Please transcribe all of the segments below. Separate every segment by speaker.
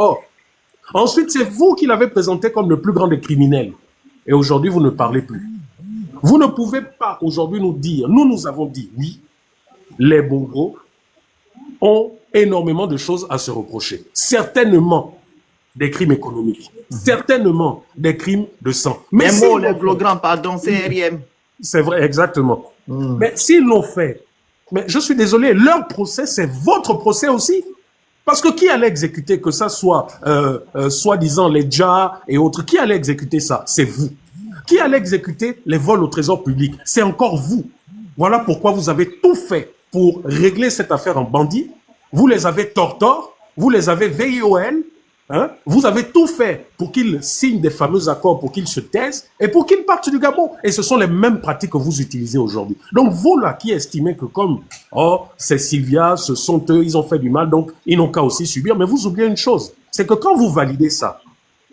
Speaker 1: dehors. Ensuite, c'est vous qui l'avez présenté comme le plus grand des criminels. Et aujourd'hui, vous ne parlez plus. Vous ne pouvez pas aujourd'hui nous dire, nous avons dit, oui, les Bongos ont énormément de choses à se reprocher. Certainement des crimes économiques, certainement des crimes de sang.
Speaker 2: Mais les blogueurs, pardon, c'est RM.
Speaker 1: C'est vrai, exactement. Mais s'ils l'ont fait, mais je suis désolé, leur procès, c'est votre procès aussi. Parce que qui allait exécuter, que ça soit, soi-disant, les JA et autres, qui allait exécuter ça? C'est vous. Qui allait exécuter les vols au trésor public? C'est encore vous. Voilà pourquoi vous avez tout fait pour régler cette affaire en bandit. Vous les avez tortors, vous les avez VIOL, hein? Vous avez tout fait pour qu'ils signent des fameux accords, pour qu'ils se taisent et pour qu'ils partent du Gabon. Et ce sont les mêmes pratiques que vous utilisez aujourd'hui. Donc vous là qui estimez que comme, oh, c'est Sylvia, ce sont eux, ils ont fait du mal, donc ils n'ont qu'à aussi subir. Mais vous oubliez une chose, c'est que quand vous validez ça,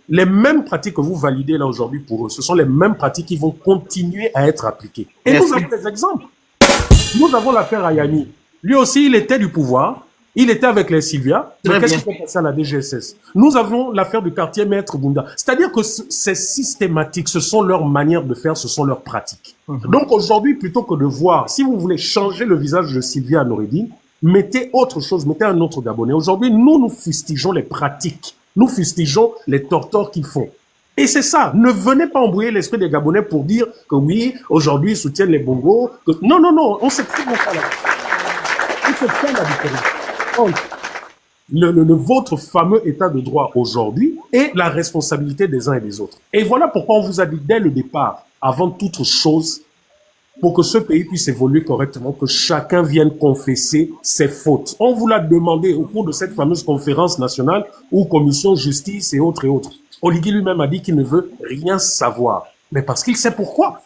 Speaker 1: les mêmes pratiques que vous validez là aujourd'hui pour eux, ce sont les mêmes pratiques qui vont continuer à être appliquées. Et nous avons des exemples. Nous avons l'affaire Ayani. Lui aussi, il était du pouvoir. Il était avec les Sylvia. Mais qu'est-ce qui s'est passé à la DGSS? Nous avons l'affaire du quartier Maître Bunda. C'est-à-dire que c'est systématique. Ce sont leurs manières de faire, ce sont leurs pratiques. Donc aujourd'hui, plutôt que de voir, si vous voulez changer le visage de Sylvia Noureddine, mettez autre chose, mettez un autre Gabonais. Aujourd'hui, nous fustigeons les pratiques. Nous fustigeons les tortors qu'ils font. Et c'est ça. Ne venez pas embrouiller l'esprit des Gabonais pour dire que oui, aujourd'hui, ils soutiennent les Bongos. Que... Non, non, non. On sait très bien ça là. Il faut faire la différence. Votre fameux état de droit aujourd'hui est la responsabilité des uns et des autres. Et voilà pourquoi on vous a dit dès le départ, avant toute chose, pour que ce pays puisse évoluer correctement, que chacun vienne confesser ses fautes. On vous l'a demandé au cours de cette fameuse conférence nationale ou commission justice et autres et autres. Oligui lui-même a dit qu'il ne veut rien savoir. Mais parce qu'il sait pourquoi.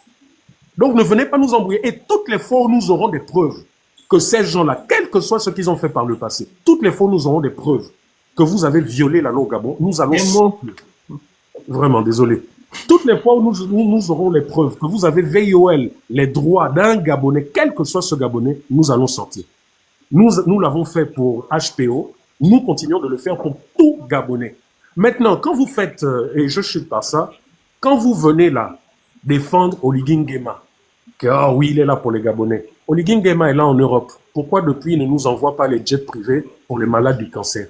Speaker 1: Donc ne venez pas nous embrouiller. Et toutes les fois où nous aurons des preuves que ces gens-là, quel que soit ce qu'ils ont fait par le passé, toutes les fois où nous aurons des preuves que vous avez violé la loi au Gabon, nous allons... Vraiment, désolé. Toutes les fois où nous aurons les preuves que vous avez VIOL les droits d'un Gabonais, quel que soit ce Gabonais, nous allons sortir. Nous l'avons fait pour HPO, nous continuons de le faire pour tout Gabonais. Maintenant, quand vous faites, et je chute par ça, quand vous venez là défendre Oligui Nguema, que ah oui, il est là pour les Gabonais. Oligui Nguema est là en Europe. Pourquoi depuis il ne nous envoie pas les jets privés pour les malades du cancer?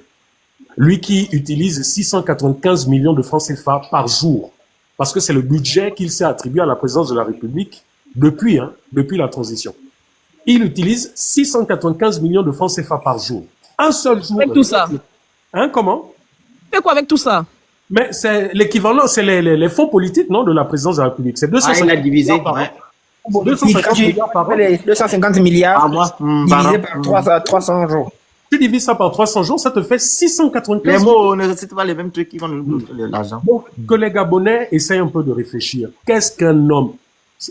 Speaker 1: Lui qui utilise 695 millions de francs CFA par jour, parce que c'est le budget qu'il s'est attribué à la présidence de la République depuis la transition. Il utilise 695 millions de francs CFA par jour. Un seul jour.
Speaker 3: Avec tout ça.
Speaker 1: Hein, comment?
Speaker 3: Fait quoi avec tout ça?
Speaker 1: Mais c'est l'équivalent, c'est les fonds politiques, non, de la présidence de la République. C'est 250
Speaker 2: il a divisé,
Speaker 1: milliards par an.
Speaker 2: ouais.
Speaker 1: 250 milliards par an.
Speaker 4: 250 milliards
Speaker 2: par mois,
Speaker 4: divisé par 300 jours.
Speaker 1: Tu divises ça par 300 jours, ça te fait 695
Speaker 2: Les
Speaker 1: millions.
Speaker 2: mots ne récitent pas les mêmes trucs qui vont nous donner l'argent.
Speaker 1: Donc, que les Gabonais essayent un peu de réfléchir. Qu'est-ce qu'un homme?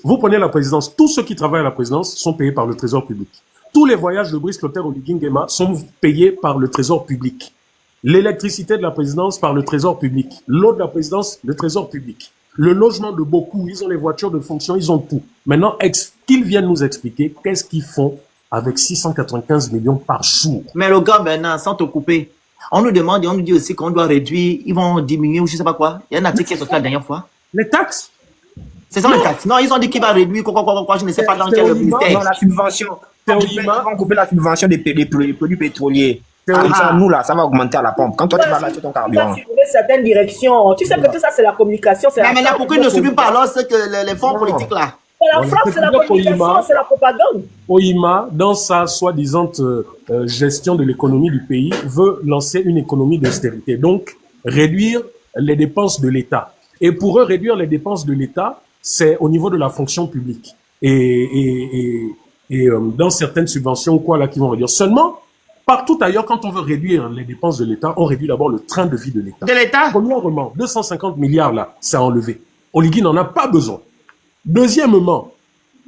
Speaker 1: Vous prenez la présidence, tous ceux qui travaillent à la présidence sont payés par le trésor public. Tous les voyages de Brice Clotaire Oligui Nguema sont payés par le trésor public. L'électricité de la présidence par le trésor public. L'eau de la présidence, le trésor public. Le logement de beaucoup, ils ont les voitures de fonction, ils ont tout. Maintenant, qu'ils viennent nous expliquer qu'est-ce qu'ils font avec 695 millions par jour.
Speaker 2: Mais le gars, maintenant, sans te couper, on nous demande et on nous dit aussi qu'on doit réduire, ils vont diminuer ou je sais pas quoi. Il y a un article qui est sorti la dernière fois.
Speaker 1: Les taxes?
Speaker 2: C'est ça les taxes. Non, ils ont dit qu'ils vont réduire, quoi, je ne sais pas dans quel ministère.
Speaker 4: Non, la subvention. Ils vont couper la subvention des produits pétroliers. Nous, là, ça va augmenter à la pompe. Quand toi, tu vas mettre ton carburant.
Speaker 5: Tu vas certaines directions. Tu sais que tout ça, c'est la communication.
Speaker 2: Mais maintenant, pourquoi ils ne subissent pas alors les fonds politiques là?
Speaker 5: La frappe, c'est la communication, c'est la propagande.
Speaker 1: OIMA, dans sa soi-disant gestion de l'économie du pays, veut lancer une économie d'austérité. Donc, réduire les dépenses de l'État. Et pour eux, réduire les dépenses de l'État, c'est au niveau de la fonction publique. Et dans certaines subventions ou quoi là qui vont réduire. Seulement, partout ailleurs, quand on veut réduire les dépenses de l'État, on réduit d'abord le train de vie de l'État.
Speaker 2: De l'État?
Speaker 1: Premièrement, 250 milliards là, c'est enlevé. Oligui n'en a pas besoin. Deuxièmement,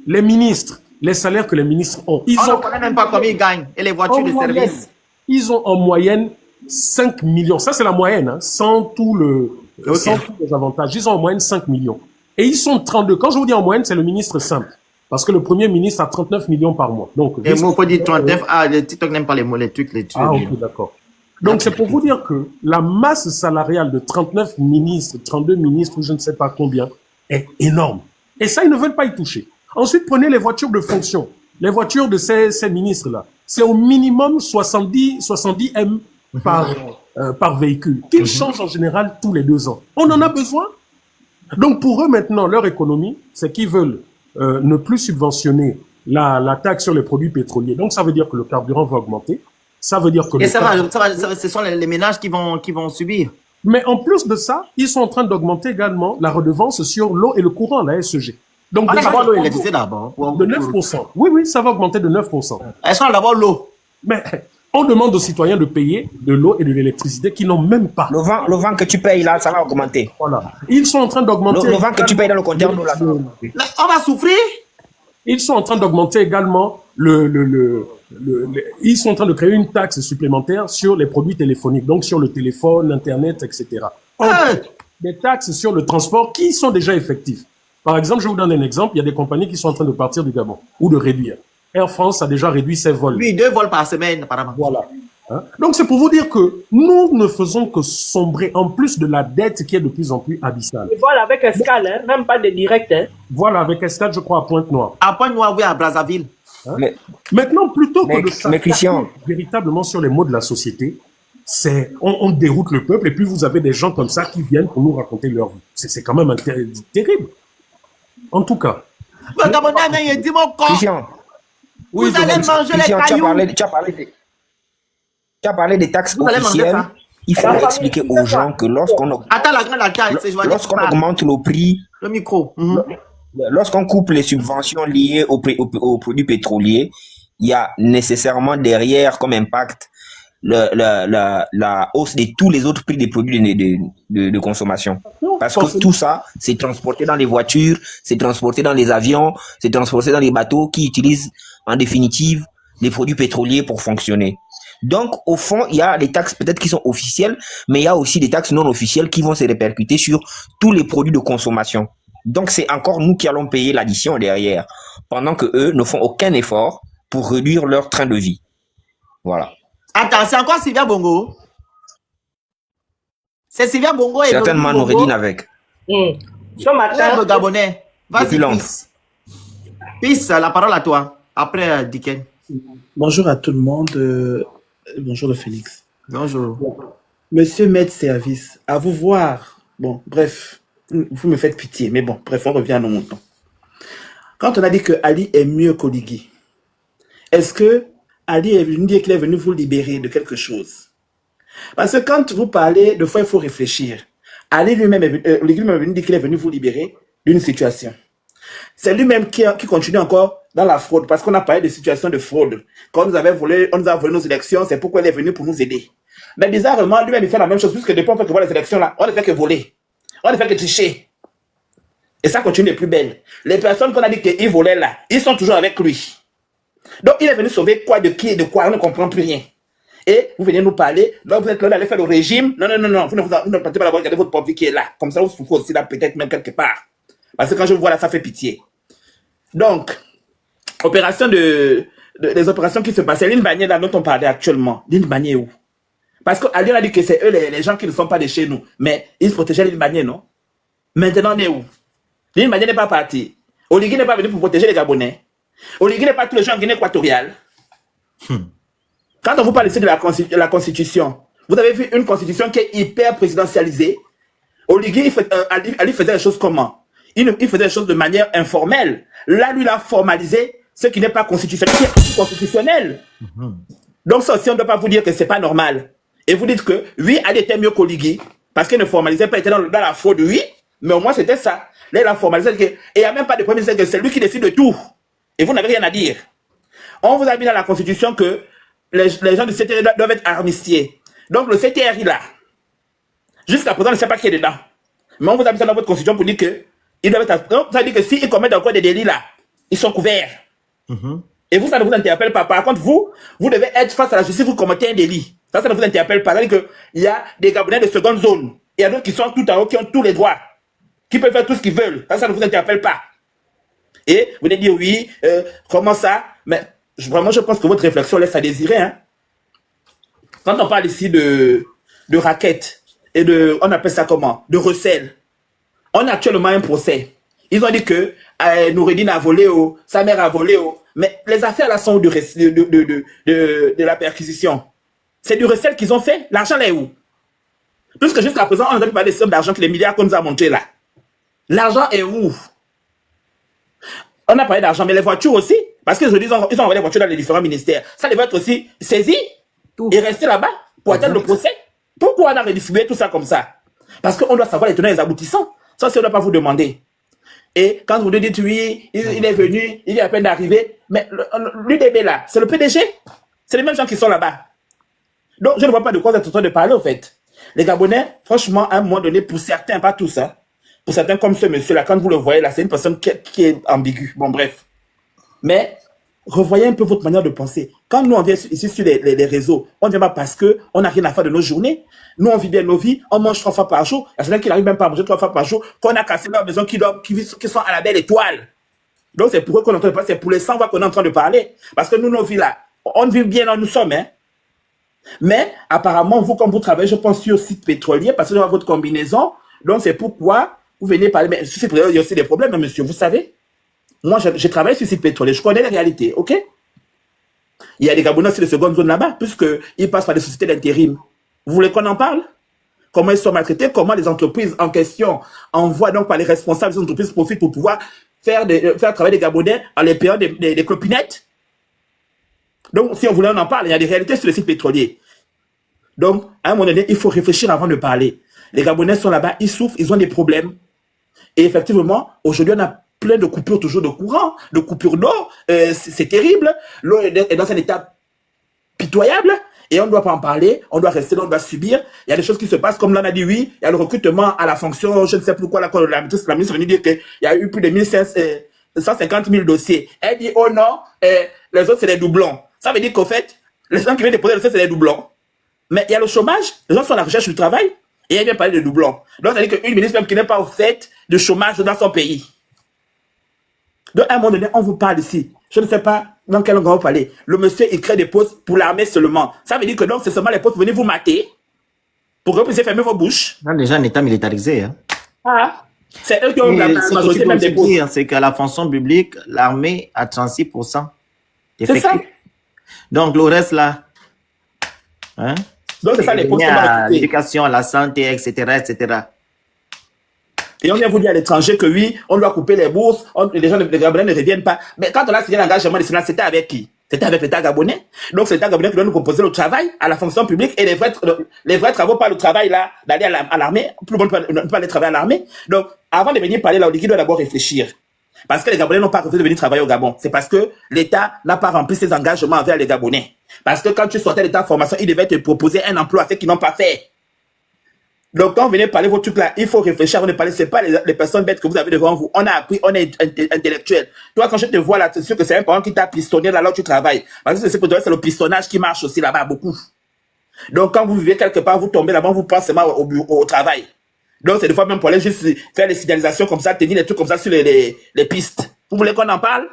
Speaker 1: les ministres, les salaires que les ministres ont.
Speaker 2: On ne connaît même pas combien ils gagnent. Et les voitures de service.
Speaker 1: Ils ont en moyenne 5 millions. Ça, c'est la moyenne, hein, sans tous les avantages. Ils ont en moyenne 5 millions. Et ils sont 32. Quand je vous dis en moyenne, c'est le ministre simple. Parce que le premier ministre a 39 millions par mois. Donc,
Speaker 2: et moi, on peut dire 39. Ah, les TikTok n'aiment pas les mots, les trucs, les trucs.
Speaker 1: Ah, ok, d'accord. Donc, c'est pour vous dire que la masse salariale de 39 ministres, 32 ministres, ou je ne sais pas combien, est énorme. Et ça, ils ne veulent pas y toucher. Ensuite, prenez les voitures de fonction. Les voitures de ces ministres-là. C'est au minimum 70 M par véhicule, qu'ils changent en général tous les 2 ans. On en a besoin. Donc, pour eux, maintenant, leur économie, c'est qu'ils veulent ne plus subventionner la taxe sur les produits pétroliers. Donc, ça veut dire que le carburant va augmenter. Ça veut dire que...
Speaker 2: Et ce sont les ménages qui vont subir.
Speaker 1: Mais en plus de ça, ils sont en train d'augmenter également la redevance sur l'eau et le courant, la SEG. Donc,
Speaker 2: On a d'abord l'eau et l'électricité d'abord.
Speaker 1: De 9%. Oui, ça va augmenter de 9%.
Speaker 2: Est-ce qu'on a d'abord l'eau?
Speaker 1: Mais on demande aux citoyens de payer de l'eau et de l'électricité qu'ils n'ont même pas.
Speaker 4: Le vent que tu payes là, ça va augmenter.
Speaker 1: Voilà. Ils sont en train d'augmenter...
Speaker 4: Le vent que tu payes dans le compteur d'eau là.
Speaker 2: Mais on va souffrir?
Speaker 1: Ils sont en train d'augmenter également ils sont en train de créer une taxe supplémentaire sur les produits téléphoniques, donc sur le téléphone, Internet, etc. Des taxes sur le transport qui sont déjà effectives. Par exemple, je vous donne un exemple, il y a des compagnies qui sont en train de partir du Gabon ou de réduire. Air France a déjà réduit ses vols.
Speaker 2: Oui, 2 vols par semaine, apparemment.
Speaker 1: Voilà. Donc, c'est pour vous dire que nous ne faisons que sombrer, en plus de la dette qui est de plus en plus abyssale.
Speaker 5: Et voilà, avec escale, hein, même pas de direct. Hein.
Speaker 1: Voilà, avec escale, je crois, à Pointe-Noire.
Speaker 2: À Pointe-Noire, oui, à Brazzaville.
Speaker 1: Maintenant, plutôt que de
Speaker 4: s'attaquer
Speaker 1: véritablement sur les maux de la société, on déroute le peuple et puis vous avez des gens comme ça qui viennent pour nous raconter leur vie. C'est quand même terrible. En tout cas.
Speaker 4: Christian,
Speaker 2: vous allez manger les cailloux.
Speaker 4: Tu as parlé des taxes officielles. Il faut expliquer aux gens que lorsqu'on augmente le prix,
Speaker 2: le micro.
Speaker 4: Lorsqu'on coupe les subventions liées aux produits pétroliers, il y a nécessairement derrière comme impact la hausse de tous les autres prix des produits de consommation. Parce que tout ça, c'est transporté dans les voitures, c'est transporté dans les avions, c'est transporté dans les bateaux qui utilisent en définitive les produits pétroliers pour fonctionner. Donc, au fond, il y a des taxes peut-être qui sont officielles, mais il y a aussi des taxes non officielles qui vont se répercuter sur tous les produits de consommation. Donc, c'est encore nous qui allons payer l'addition derrière, pendant que eux ne font aucun effort pour réduire leur train de vie. Voilà.
Speaker 2: Attends, c'est encore Sylvia Bongo? C'est Sylvia Bongo et
Speaker 4: certainement Noureddine avec.
Speaker 5: Ce matin,
Speaker 2: le Gabonais. Vas-y, Peace, la parole à toi. Après, Diken.
Speaker 3: Bonjour à tout le monde. Bonjour le Félix.
Speaker 2: Bonjour.
Speaker 3: Monsieur Maître Service, à vous voir. Bon, bref, vous me faites pitié, mais bon, bref, on revient à nos moutons. Quand on a dit que Ali est mieux qu'Oligui, est-ce que Ali est venu dire qu'il est venu vous libérer de quelque chose? Parce que quand vous parlez, de fois il faut réfléchir. Ali lui-même est venu dire qu'il est venu vous libérer d'une situation. C'est lui-même qui continue encore dans la fraude, parce qu'on a parlé de situations de fraude. Quand on nous a volé nos élections, c'est pourquoi il est venu pour nous aider. Mais bizarrement, lui-même il fait la même chose, puisque depuis on fait que voir les élections là, on ne fait que voler. On ne fait que tricher. Et ça continue les plus belles. Les personnes qu'on a dit qu'ils volaient là, ils sont toujours avec lui. Donc il est venu sauver quoi de qui et de quoi, on ne comprend plus rien. Et vous venez nous parler, donc vous êtes là, vous allez faire le régime. Non, vous ne partez pas d'abord regarder votre propre vie qui est là. Comme ça, vous souffrez aussi là, peut-être même quelque part. Parce que quand je vous vois là, ça fait pitié. Donc, les opérations qui se passaient, Line Bagné là dont on parlait actuellement, Line Bagné où? Parce qu'Ali a dit que c'est eux les gens qui ne sont pas de chez nous. Mais ils protégeaient Line Bagné, non? Maintenant, on est où? Line Bagné n'est pas parti. Oligui n'est pas venu pour protéger les Gabonais. Oligui n'est pas tous les gens en Guinée équatoriale. Quand on vous parle ici de la Constitution, vous avez vu une Constitution qui est hyper présidentialisée. Oligui, Ali faisait les choses comment? Il faisait les choses de manière informelle. Là, lui, il a formalisé ce qui n'est pas constitutionnel, qui est anticonstitutionnel. Donc ça aussi, on ne doit pas vous dire que c'est pas normal. Et vous dites que, oui, Ali était mieux qu'Oligui, parce qu'il ne formalisait pas, il était dans la fraude, oui, mais au moins c'était ça. Là, il a formalisé, et il n'y a même pas de premier ministre, c'est lui qui décide de tout. Et vous n'avez rien à dire. On vous a mis dans la Constitution que les gens du CTR doivent être amnistiés. Donc le CTR, il a. Jusqu'à présent, on ne sait pas qui est dedans. Mais on vous a mis ça dans votre Constitution pour dire que ils doivent être. Donc ça veut dire que s'ils commettent encore des délits là, ils sont couverts. Et vous, ça ne vous interpelle pas. Par contre, vous devez être face à la justice, vous commettez un délit. Ça ne vous interpelle pas. C'est-à-dire qu'il y a des Gabonais de seconde zone. Il y a d'autres qui sont tout en haut, qui ont tous les droits, qui peuvent faire tout ce qu'ils veulent. Ça ne vous interpelle pas. Et vous allez dire oui, comment ça? Mais vraiment, je pense que votre réflexion laisse à désirer. Hein? Quand on parle ici de raquettes et on appelle ça comment? De recel. On a actuellement un procès. Ils ont dit que Noureddine a volé, sa mère a volé, mais les affaires là sont de la perquisition. C'est du recel qu'ils ont fait. L'argent là est où? Puisque jusqu'à présent, on a parlé des sommes d'argent que les milliards qu'on nous a montrés là. L'argent est où? On a parlé d'argent, mais les voitures aussi. Parce que je dis, ils ont envoyé les voitures dans les différents ministères. Ça devait être aussi saisi et rester là-bas pour atteindre le procès. Pourquoi on a redistribué tout ça comme ça? Parce qu'on doit savoir les tenants et les aboutissants. Ça, on ne doit pas vous demander. Et quand vous lui dites oui, il est venu, il vient à peine d'arriver, mais l'UDB là, c'est le PDG. C'est les mêmes gens qui sont là-bas. Donc, je ne vois pas de quoi vous êtes en train de parler, en fait. Les Gabonais, franchement, à un moment donné, pour certains, pas tous, hein, pour certains comme ce monsieur-là, quand vous le voyez là, c'est une personne qui est ambiguë. Bon, bref. Mais, revoyez un peu votre manière de penser. Quand nous, on vient ici sur les réseaux, on ne vient pas parce qu'on n'a rien à faire de nos journées. Nous, on vit bien nos vies, on mange 3 fois par jour. Il y a certains qui n'arrivent même pas à manger 3 fois par jour, qu'on a cassé leur maison, qui sont à la belle étoile. Donc, c'est pour eux qu'on est en train de parler, c'est pour les 100 voix qu'on est en train de parler. Parce que nous, nos vies là, on vit bien là où nous sommes, hein. Mais, apparemment, vous, comme vous travaillez, je pense, sur le site pétrolier, parce que vous avez votre combinaison, donc c'est pourquoi vous venez parler. Mais sur ce pétrolier, il y a aussi des problèmes, hein, monsieur, vous savez. Moi, j'ai travaillé sur le site pétrolier, je connais les réalités, ok? Il y a des Gabonais sur les secondes zones là-bas, puisqu'ils passent par des sociétés d'intérim. Vous voulez qu'on en parle? Comment ils sont maltraités, comment les entreprises en question envoient donc par les responsables des entreprises profitent pour pouvoir faire travailler des Gabonais en les payant des clopinettes. Donc, si on voulait, on en parle. Il y a des réalités sur le site pétrolier. Donc, à un moment donné, il faut réfléchir avant de parler. Les Gabonais sont là-bas, ils souffrent, ils ont des problèmes. Et effectivement, aujourd'hui, on a plein de coupures toujours de courant, de coupures d'eau. C'est terrible. L'eau est dans un état pitoyable. Et on ne doit pas en parler, on doit rester là, on doit subir. Il y a des choses qui se passent, comme là on a dit oui, il y a le recrutement à la fonction, je ne sais pourquoi, la ministre est venue dire qu'il y a eu plus de 150 000 dossiers. Elle dit, oh non, les autres c'est des doublons. Ça veut dire qu'au fait, les gens qui viennent déposer le dossier c'est des doublons. Mais il y a le chômage, les gens sont à la recherche du travail, et elle vient parler de doublons. Donc ça veut dire qu'une ministre même qui n'est pas au fait de chômage dans son pays. Donc à un moment donné, on vous parle ici. Je ne sais pas dans quel endroit vous parlez. Le monsieur, il crée des postes pour l'armée seulement. Ça veut dire que donc, c'est seulement les postes pour venir vous mater, pour que vous puissiez fermer vos bouches.
Speaker 2: On a déjà un état militarisé. Hein.
Speaker 3: Ah, c'est eux qui ont la majorité même des postes.
Speaker 2: C'est qu'à la fonction publique, l'armée a 36%
Speaker 3: d'effectifs. C'est ça.
Speaker 2: Donc, le reste là, hein,
Speaker 3: donc c'est ça les postes.
Speaker 2: À l'éducation, à la santé, etc., etc.
Speaker 3: Et on vient vous dire à l'étranger que oui, on doit couper les bourses, les gens, les Gabonais ne reviennent pas. Mais quand on a signé l'engagement national, c'était avec qui? C'était avec l'État gabonais. Donc c'est l'État gabonais qui doit nous proposer le travail à la fonction publique et les vrais travaux, pas le travail là, d'aller à l'armée, plus bon ne pas aller travailler à l'armée. Donc avant de venir parler là, on doit d'abord réfléchir. Parce que les Gabonais n'ont pas refusé de venir travailler au Gabon. C'est parce que l'État n'a pas rempli ses engagements envers les Gabonais. Parce que quand tu sortais de l'État de formation, il devait te proposer un emploi à ceux qui n'ont pas fait. Donc, quand vous venez parler vos trucs là, il faut réfléchir avant de parler. C'est pas les personnes bêtes que vous avez devant vous. On a appris, on est intellectuel. Toi, quand je te vois là, c'est sûr que c'est un parent qui t'a pistonné là où tu travailles. Parce que c'est le pistonnage qui marche aussi là-bas beaucoup. Donc, quand vous vivez quelque part, vous tombez là-bas, vous pensez mal au travail. Donc, c'est des fois même pour aller juste faire les signalisations comme ça, tenir les trucs comme ça sur les pistes. Vous voulez qu'on en parle?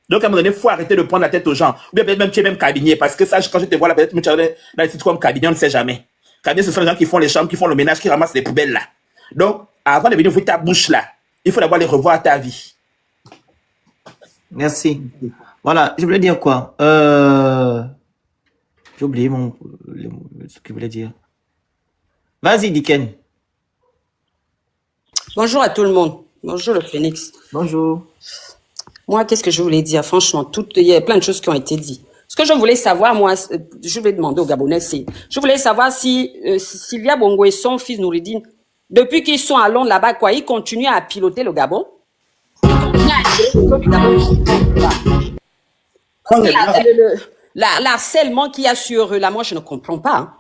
Speaker 3: Donc, à un moment donné, il faut arrêter de prendre la tête aux gens. Ou bien peut-être même tu es même cabinier. Parce que ça, quand je te vois là, peut-être tu es dans les sites comme cabinier, on ne sait jamais. Cabinier, ce sont les gens qui font les chambres, qui font le ménage, qui ramassent les poubelles là. Donc, avant de venir ouvrir ta bouche là, il faut d'abord les revoir à ta vie.
Speaker 2: Merci. Voilà, je voulais dire quoi? J'ai oublié ce que je voulais dire. Vas-y, Diken.
Speaker 6: Bonjour à tout le monde. Bonjour le Phoenix.
Speaker 2: Bonjour.
Speaker 6: Moi, qu'est-ce que je voulais dire? Franchement, il y a plein de choses qui ont été dites. Ce que je voulais savoir, moi, je vais demander aux Gabonais, je voulais savoir si Sylvia Bongo et son fils Noureddine, depuis qu'ils sont à Londres là-bas, quoi, ils continuent à piloter le Gabon? Ils continuent à piloter le Gabon. L'harcèlement qu'il y a sur eux là, moi, je ne comprends pas. Hein.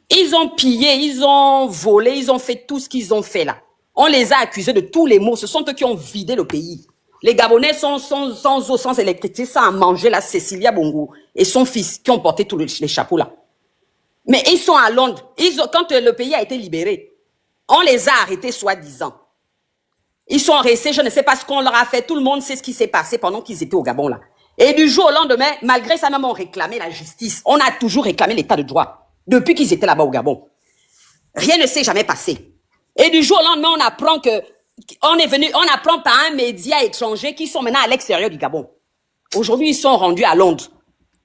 Speaker 6: Ils ont pillé, ils ont volé, ils ont fait tout ce qu'ils ont fait là. On les a accusés de tous les maux. Ce sont eux qui ont vidé le pays. Les Gabonais sont sans eau, sans électricité, sans manger, là, Cécilia Bongo et son fils qui ont porté tous les chapeaux là. Mais ils sont à Londres. Quand le pays a été libéré, on les a arrêtés soi-disant. Ils sont restés, je ne sais pas ce qu'on leur a fait. Tout le monde sait ce qui s'est passé pendant qu'ils étaient au Gabon là. Et du jour au lendemain, malgré ça même, on réclamait la justice. On a toujours réclamé l'état de droit. depuis qu'ils étaient là-bas au Gabon. Rien ne s'est jamais passé. Et du jour au lendemain, on apprend par un média étranger qu'ils sont maintenant à l'extérieur du Gabon. Aujourd'hui, ils sont rendus à Londres.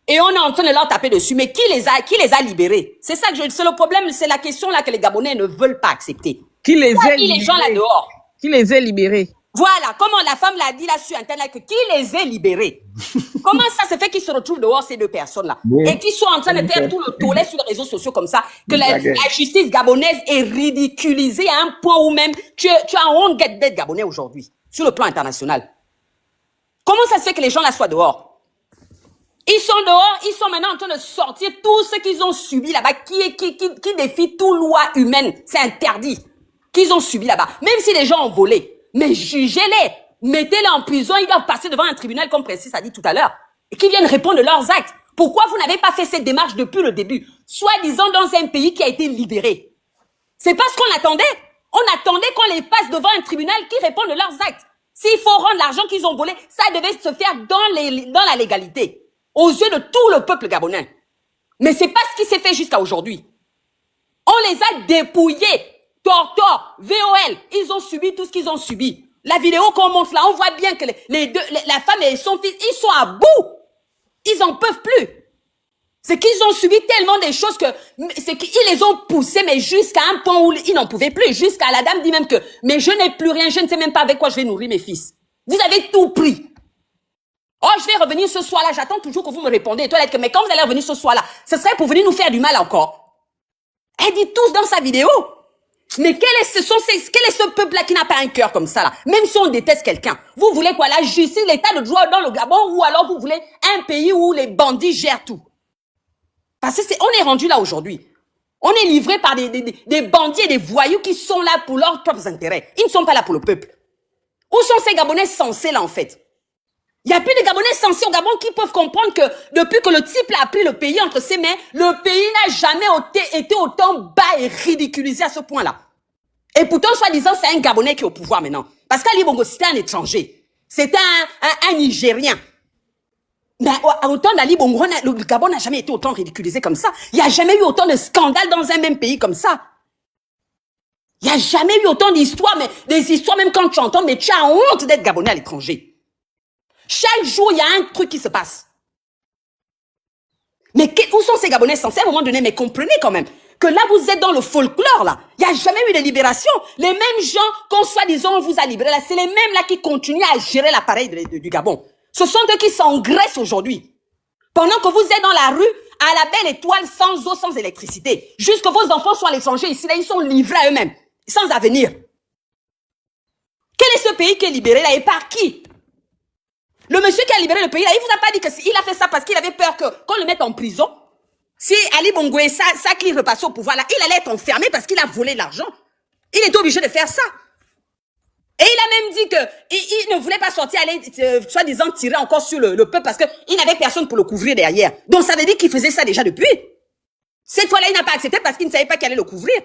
Speaker 6: Et on est en train de leur taper dessus. Mais qui les a libérés? C'est ça que c'est le problème, c'est la question là que les Gabonais ne veulent pas accepter.
Speaker 7: Qui les a
Speaker 6: libérés? Les gens là dehors.
Speaker 7: Qui les a libérés?
Speaker 6: Voilà, comment la femme l'a dit là sur Internet, que qui les a libérés? Comment ça se fait qu'ils se retrouvent dehors, ces deux personnes-là? Et qu'ils sont en train de faire tout le tollé sur les réseaux sociaux comme ça, que la justice gabonaise est ridiculisée à un point où même tu as honte d'être gabonais aujourd'hui, sur le plan international. Comment ça se fait que les gens là soient dehors? Ils sont dehors, ils sont maintenant en train de sortir tout ce qu'ils ont subi là-bas, qui défie toute loi humaine. C'est interdit. Qu'ils ont subi là-bas. Même si les gens ont volé. Mais jugez-les. Mettez-les en prison. Ils doivent passer devant un tribunal, comme Précis a dit tout à l'heure. Et qu'ils viennent répondre de leurs actes. Pourquoi vous n'avez pas fait cette démarche depuis le début? Soi-disant dans un pays qui a été libéré. C'est pas ce qu'on attendait. On attendait qu'on les passe devant un tribunal qui répond de leurs actes. S'il faut rendre l'argent qu'ils ont volé, ça devait se faire dans la légalité. Aux yeux de tout le peuple gabonais. Mais c'est pas ce qui s'est fait jusqu'à aujourd'hui. On les a dépouillés. Tortor, VOL, ils ont subi tout ce qu'ils ont subi. La vidéo qu'on montre là, on voit bien que la femme et son fils, ils sont à bout. Ils en peuvent plus. C'est qu'ils ont subi tellement des choses c'est qu'ils les ont poussés, mais jusqu'à un point où ils n'en pouvaient plus. Jusqu'à la dame dit même que, mais je n'ai plus rien, je ne sais même pas avec quoi je vais nourrir mes fils. Vous avez tout pris. Oh, je vais revenir ce soir-là, j'attends toujours que vous me répondez. Et toi, mais quand vous allez revenir ce soir-là, ce serait pour venir nous faire du mal encore. Elle dit tous dans sa vidéo. Mais quel est ce peuple-là qui n'a pas un cœur comme ça, là? Même si on déteste quelqu'un. Vous voulez quoi? La justice, l'état de droit dans le Gabon, ou alors vous voulez un pays où les bandits gèrent tout? Parce que on est rendu là aujourd'hui. On est livré par des bandits et des voyous qui sont là pour leurs propres intérêts. Ils ne sont pas là pour le peuple. Où sont ces Gabonais sensés là, en fait? Il n'y a plus de Gabonais sensés au Gabon qui peuvent comprendre que depuis que le type a pris le pays entre ses mains, le pays n'a jamais été autant bas et ridiculisé à ce point-là. Et pourtant, soi-disant, c'est un Gabonais qui est au pouvoir maintenant. Parce qu'Ali Bongo, c'était un étranger. C'était un Nigérien. Mais autant d'Ali Bongo, le Gabon n'a jamais été autant ridiculisé comme ça. Il n'y a jamais eu autant de scandales dans un même pays comme ça. Il n'y a jamais eu autant d'histoires, mais des histoires, même quand tu entends, mais tu as honte d'être Gabonais à l'étranger. Chaque jour, il y a un truc qui se passe. Mais où sont ces Gabonais censés à un moment donné? Mais comprenez quand même que là, vous êtes dans le folklore, là. Il n'y a jamais eu de libération. Les mêmes gens qu'on soi-disant on vous a libérés, là, c'est les mêmes là qui continuent à gérer l'appareil du Gabon. Ce sont eux qui s'engraissent aujourd'hui. Pendant que vous êtes dans la rue, à la belle étoile, sans eau, sans électricité. Jusque vos enfants sont à l'étranger ici, là, ils sont livrés à eux-mêmes, sans avenir. Quel est ce pays qui est libéré là et par qui? Le monsieur qui a libéré le pays, là, il vous a pas dit qu'il a fait ça parce qu'il avait peur qu'on le mette en prison. Si Ali Bongo et ça qui repassait au pouvoir, là, il allait être enfermé parce qu'il a volé de l'argent. Il était obligé de faire ça. Et il a même dit qu'il ne voulait pas sortir, aller, soi-disant, tirer encore sur le peuple parce qu'il n'avait personne pour le couvrir derrière. Donc ça veut dire qu'il faisait ça déjà depuis. Cette fois-là, il n'a pas accepté parce qu'il ne savait pas qu'il allait le couvrir.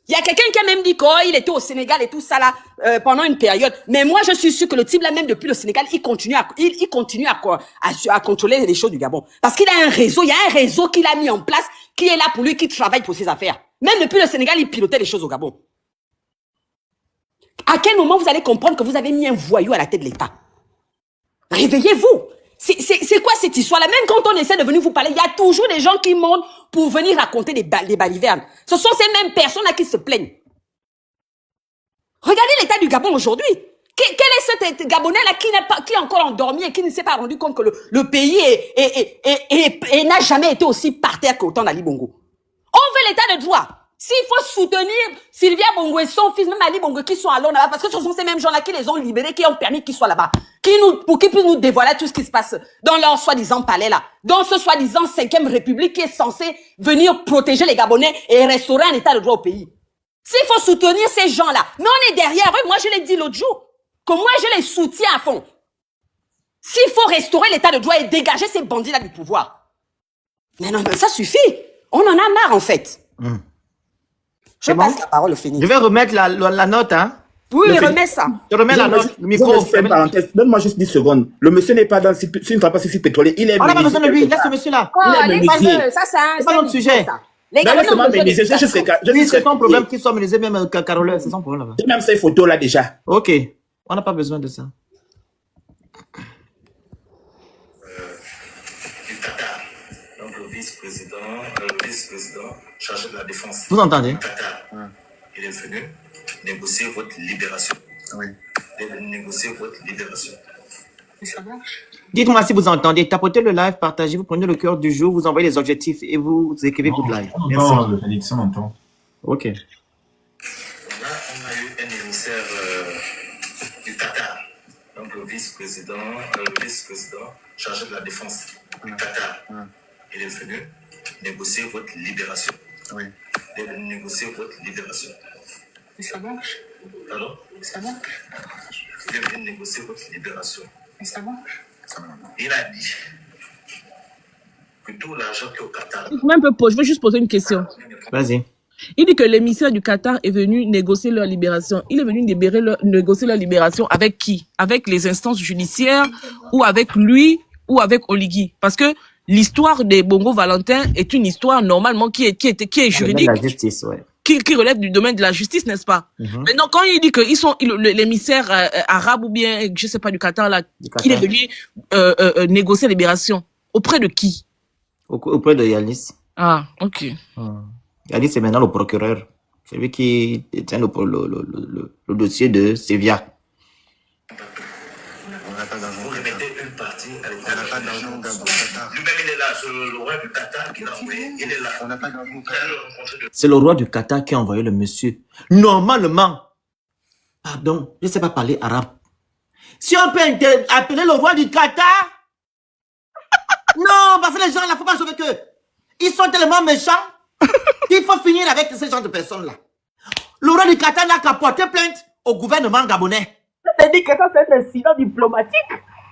Speaker 6: Il y a quelqu'un qui a même dit qu'il était au Sénégal et tout ça là pendant une période. Mais moi, je suis sûr que le type là, même depuis le Sénégal, il continue à contrôler les choses du Gabon. Parce qu'il a un réseau, il y a un réseau qu'il a mis en place, qui est là pour lui, qui travaille pour ses affaires. Même depuis le Sénégal, il pilotait les choses au Gabon. À quel moment vous allez comprendre que vous avez mis un voyou à la tête de l'État? Réveillez-vous. C'est quoi cette histoire-là? Même quand on essaie de venir vous parler, il y a toujours des gens qui montent pour venir raconter des balivernes. Ce sont ces mêmes personnes-là qui se plaignent. Regardez l'état du Gabon aujourd'hui. Quel est ce Gabonais-là qui est encore endormi et qui ne s'est pas rendu compte que le pays n'a jamais été aussi par terre qu'au temps d'Ali Bongo? On veut l'état de droit. S'il faut soutenir Sylvia Bongo et son fils, même Ali Bongo, qui sont à Londres là-bas, parce que ce sont ces mêmes gens-là qui les ont libérés, qui ont permis qu'ils soient là-bas, pour qu'ils puissent nous dévoiler tout ce qui se passe dans leur soi-disant palais là, dans ce soi-disant 5e République qui est censé venir protéger les Gabonais et restaurer un état de droit au pays. S'il faut soutenir ces gens-là, mais on est derrière eux, moi je l'ai dit l'autre jour, que moi je les soutiens à fond. S'il faut restaurer l'état de droit et dégager ces bandits-là du pouvoir. Mais non, mais ça suffit. On en a marre en fait. Je passe la parole au Phénix.
Speaker 2: Je vais remettre la note, hein.
Speaker 6: Oui,
Speaker 3: Le
Speaker 6: remets ça.
Speaker 2: Je remets la note, le micro.
Speaker 3: Donne-moi juste 10 secondes. Le monsieur n'est pas dans une entreprise ici pétrolière. Il est
Speaker 2: On n'a pas
Speaker 3: menuisier
Speaker 2: besoin de lui,
Speaker 3: quelque
Speaker 2: laisse ce
Speaker 3: part.
Speaker 2: monsieur-là.
Speaker 6: Oh,
Speaker 3: Il est
Speaker 6: les
Speaker 3: menuisier.
Speaker 6: fameux, ça c'est
Speaker 2: pas notre sujet.
Speaker 6: ça. Les
Speaker 3: Ben,
Speaker 6: gars,
Speaker 3: laisse-moi
Speaker 6: non,
Speaker 3: menuisier. Je serai
Speaker 2: Oui, c'est son problème qu'il soit menuisier, même Carole, c'est son problème là-bas.
Speaker 3: J'ai même ces photos là déjà.
Speaker 2: Ok, on n'a pas besoin de ça.
Speaker 7: Du Qatar, donc le vice-président chargé de la défense
Speaker 2: Vous entendez?
Speaker 7: du Qatar, il est venu négocier votre libération. Oui. Il est venu négocier votre libération. Et ça marche.
Speaker 2: Dites-moi si vous entendez. Tapotez le live, partagez, vous prenez le cœur du jour, vous envoyez les objectifs et vous écrivez good live. Merci.
Speaker 8: Le Félix, on entend.
Speaker 2: Ok.
Speaker 7: Là, on a eu un émissaire du Qatar, donc le vice-président chargé de la défense du Qatar. Il est venu négocier votre libération. Oui. Il est venu négocier votre libération. Et ça marche. Pardon? Ça marche. Il est venu négocier votre libération. Et ça marche. Il a dit que tout l'argent qui est au Qatar.
Speaker 9: Je veux juste poser une question.
Speaker 2: Vas-y.
Speaker 9: Il dit que l'émissaire du Qatar est venu négocier leur libération. Il est venu négocier leur libération avec qui? Avec les instances judiciaires ou avec lui ou avec Oligui? Parce que l'histoire des Bongo Valentin est une histoire normalement qui est juridique.
Speaker 2: La justice, ouais.
Speaker 9: Qui relève du domaine de la justice, n'est-ce pas? Maintenant, quand il dit que l'émissaire arabe ou bien, je sais pas, du Qatar, là, qu'il est venu négocier la libération, auprès de qui?
Speaker 2: Auprès de Yanis.
Speaker 9: Ah, ok.
Speaker 2: Yanis, c'est maintenant le procureur. C'est lui qui détient le dossier de Sevilla.
Speaker 7: Vous remettez une partie à l'État. On n'a pas d'argent au Qatar. Lui-même, il est là, c'est le roi du Qatar qui l'a envoyé. Il est là. On n'a pas d'argent au Qatar.
Speaker 2: C'est le roi du Qatar qui a envoyé le monsieur. Normalement, pardon, je ne sais pas parler arabe. Si on peut appeler le roi du Qatar, non, parce que les gens, il ne faut pas jouer avec eux. Ils sont tellement méchants qu'il faut finir avec ce genre de personnes-là. Le roi du Qatar n'a qu'à porter plainte au gouvernement gabonais.
Speaker 5: C'est-à-dire que ça, c'est un incident diplomatique.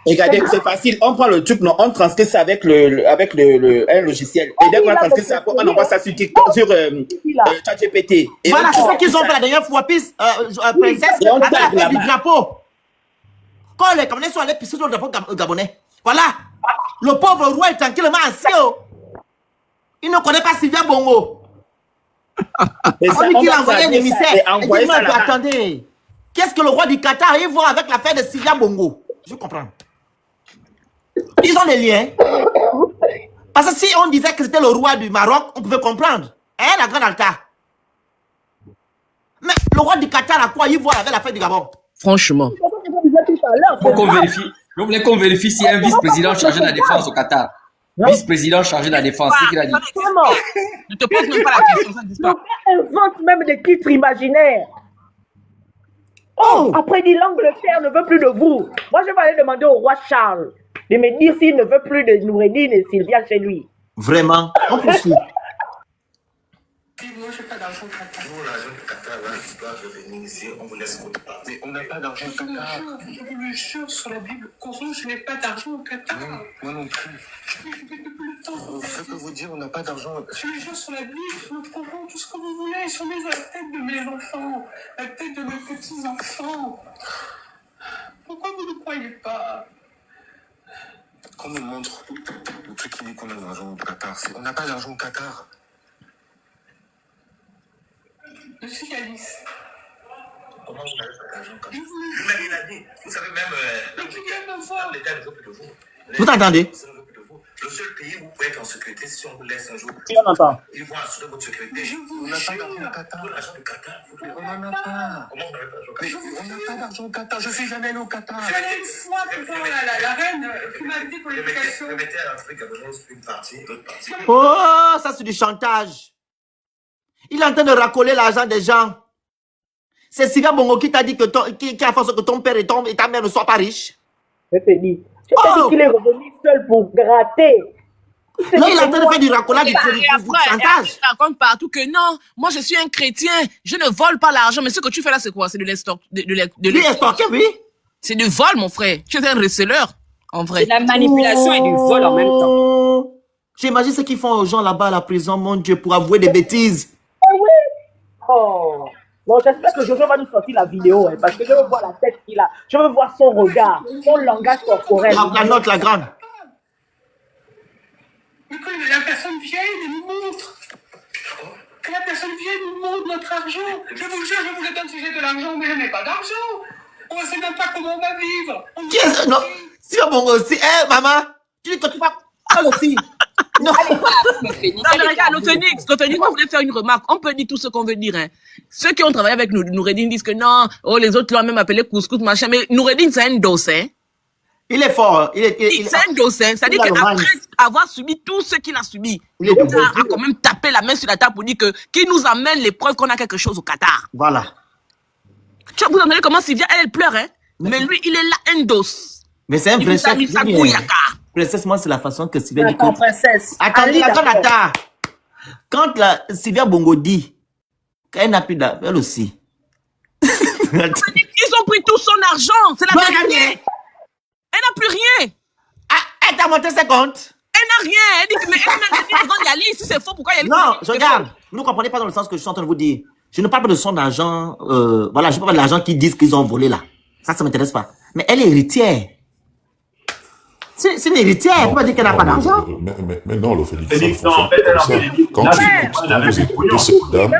Speaker 3: Regardez, c'est facile. On prend le truc, non, on transcrit ça avec un logiciel. Et dès qu'on a transcrit ça, on envoie ça sur TikTok, sur ChatGPT.
Speaker 2: Voilà, c'est ça qu'ils ont fait la dernière fois, princesse, avec la fête du drapeau. Quand les Camerounais sont allés pisser sur le drapeau gabonais. Voilà. Le pauvre roi est tranquillement assis. Il ne connaît pas Sylvia Bongo. On dit qu'il a envoyé un émissaire. Et dit, attendez, qu'est-ce que le roi du Qatar arrive voir avec l'affaire de Sylvia Bongo? Je comprends. Ils ont des liens. Parce que si on disait que c'était le roi du Maroc, on pouvait comprendre. Hein, la grande alta. Mais le roi du Qatar, à quoi il voit avec l'affaire du Gabon?
Speaker 9: Franchement.
Speaker 10: Vous voulez qu'on vérifie s'il y a un vice-président chargé de la défense au Qatar? Vice-président chargé de la défense, c'est ce qu'il a dit.
Speaker 9: Ne te pose même pas la question, ça ne dit pas.
Speaker 5: Invente même des titres imaginaires. Oh, après, il dit l'Angleterre ne veut plus de vous. Moi, je vais aller demander au roi Charles de me dire s'il ne veut plus de Noureddine et Sylvia chez lui.
Speaker 2: Vraiment, on poursuit.
Speaker 7: Moi, je n'ai pas d'argent au Qatar. Nous, l'argent du Qatar, là, il doit revenir ici, on vous laisse votre part. Mais on n'a pas d'argent au Qatar. Je vous le jure sur la Bible, je n'ai pas d'argent au Qatar. Non, moi non plus. Depuis le temps. Je peux vous dire, on n'a pas d'argent. Je le jure sur la Bible, nous trouverons tout ce que vous voulez. Ils sont mis à la tête de mes enfants, à la tête de mes petits-enfants. Pourquoi vous ne croyez pas? Qu'on nous montre le truc qui dit qu'on a de l'argent au Qatar. On n'a pas d'argent au Qatar. Monsieur Yanis. Comment vous n'avez pas d'argent au Qatar? Lui-même, il a dit. Vous savez même... l'État ne veut plus de vous.
Speaker 2: Vous entendez?
Speaker 7: Le seul pays où vous pouvez être en sécurité, si on vous laisse un jour, ils vont assurer votre sécurité. On n'a pas d'argent au Qatar. L'argent du Qatar, on n'en a pas. Comment vous n'avez pas d'argent au Qatar? On n'a pas d'argent au Qatar. Je suis jamais allé au Qatar. Je suis allé une fois devant la reine qui m'a dit pour l'éducation. Vous mettez à l'Afrique gabonaise une partie, l'autre partie.
Speaker 2: Oh, ça c'est du chantage. Il est en train de racoler l'argent des gens. C'est Sylvia Bongo qui t'a dit qui a fait que ton père et ta mère ne soient pas riches.
Speaker 5: Je te dis. Je t'ai dit qu'il est revenu seul pour gratter.
Speaker 2: Non, il est en train de faire du racolage, du chantage.
Speaker 9: Il raconte partout que non, moi je suis un chrétien, je ne vole pas l'argent. Mais ce que tu fais là, c'est quoi? C'est de l'estorque.
Speaker 2: Oui.
Speaker 9: C'est du vol, mon frère. Tu es un receleur, en vrai.
Speaker 6: C'est de la manipulation et du vol en même temps.
Speaker 2: J'imagine ce qu'ils font aux gens là-bas à la prison, mon Dieu, pour avouer des bêtises.
Speaker 5: Oui. Oh. Bon, j'espère que Jojo va nous sortir la vidéo, hein, parce que je veux voir la tête qu'il a. Je veux voir son regard, son langage corporel.
Speaker 2: La note, la grande.
Speaker 7: Mais quand la personne vient, elle nous montre. Que la personne vienne nous montre notre argent. Je vous jure, je vous ai donné si j'ai de l'argent, mais je n'ai pas d'argent. On ne sait même pas comment on va vivre.
Speaker 2: Qui est non? Si bon aussi, eh maman, tu dis que tu vas elle aussi. Non.
Speaker 6: Allez, pas le Phoenix.
Speaker 9: Non, mais regarde, le Phoenix, on voulait faire une remarque. On peut dire tout ce qu'on veut dire, hein. Ceux qui ont travaillé avec Noureddine disent que non, oh, les autres l'ont même appelé couscous, machin, mais Noureddine, c'est un dos, hein.
Speaker 2: Il est fort.
Speaker 9: C'est un dos, hein. C'est-à-dire qu'après avoir subi tout ce qu'il a subi,
Speaker 2: il est
Speaker 9: Qatar a quand même tapé la main sur la table pour dire que, qui nous amène les preuves qu'on a quelque chose au Qatar.
Speaker 2: Voilà.
Speaker 9: Tu vois, vous entendez comment Sylvia, elle pleure, hein. Mais lui, il est là, un dos.
Speaker 2: Mais c'est un vrai chef.
Speaker 9: Princesse,
Speaker 2: moi, c'est la façon que Sylvia dit.
Speaker 5: Attends, princesse.
Speaker 2: Attendez, attends. Quand Sylvia Bongo dit qu'elle n'a plus d'argent, elle aussi.
Speaker 9: Ils ont pris tout son argent. C'est la vérité. Elle n'a plus rien.
Speaker 2: Ah, elle t'a monté ses comptes.
Speaker 9: Elle n'a rien. Elle dit que mais elle va y aller. Si c'est faux, pourquoi y aller?
Speaker 2: Non, je regarde. Vous ne comprenez pas dans le sens que je suis en train de vous dire. Je ne parle pas de son argent. Voilà, je ne parle pas de l'argent qu'ils disent qu'ils ont volé là. Ça ne m'intéresse pas. Mais elle est héritière. C'est une héritière, elle ne peut pas dire qu'elle n'a pas d'argent.
Speaker 8: Mais non, le Félix,
Speaker 11: en fait,
Speaker 8: quand vous écoutez cette dame,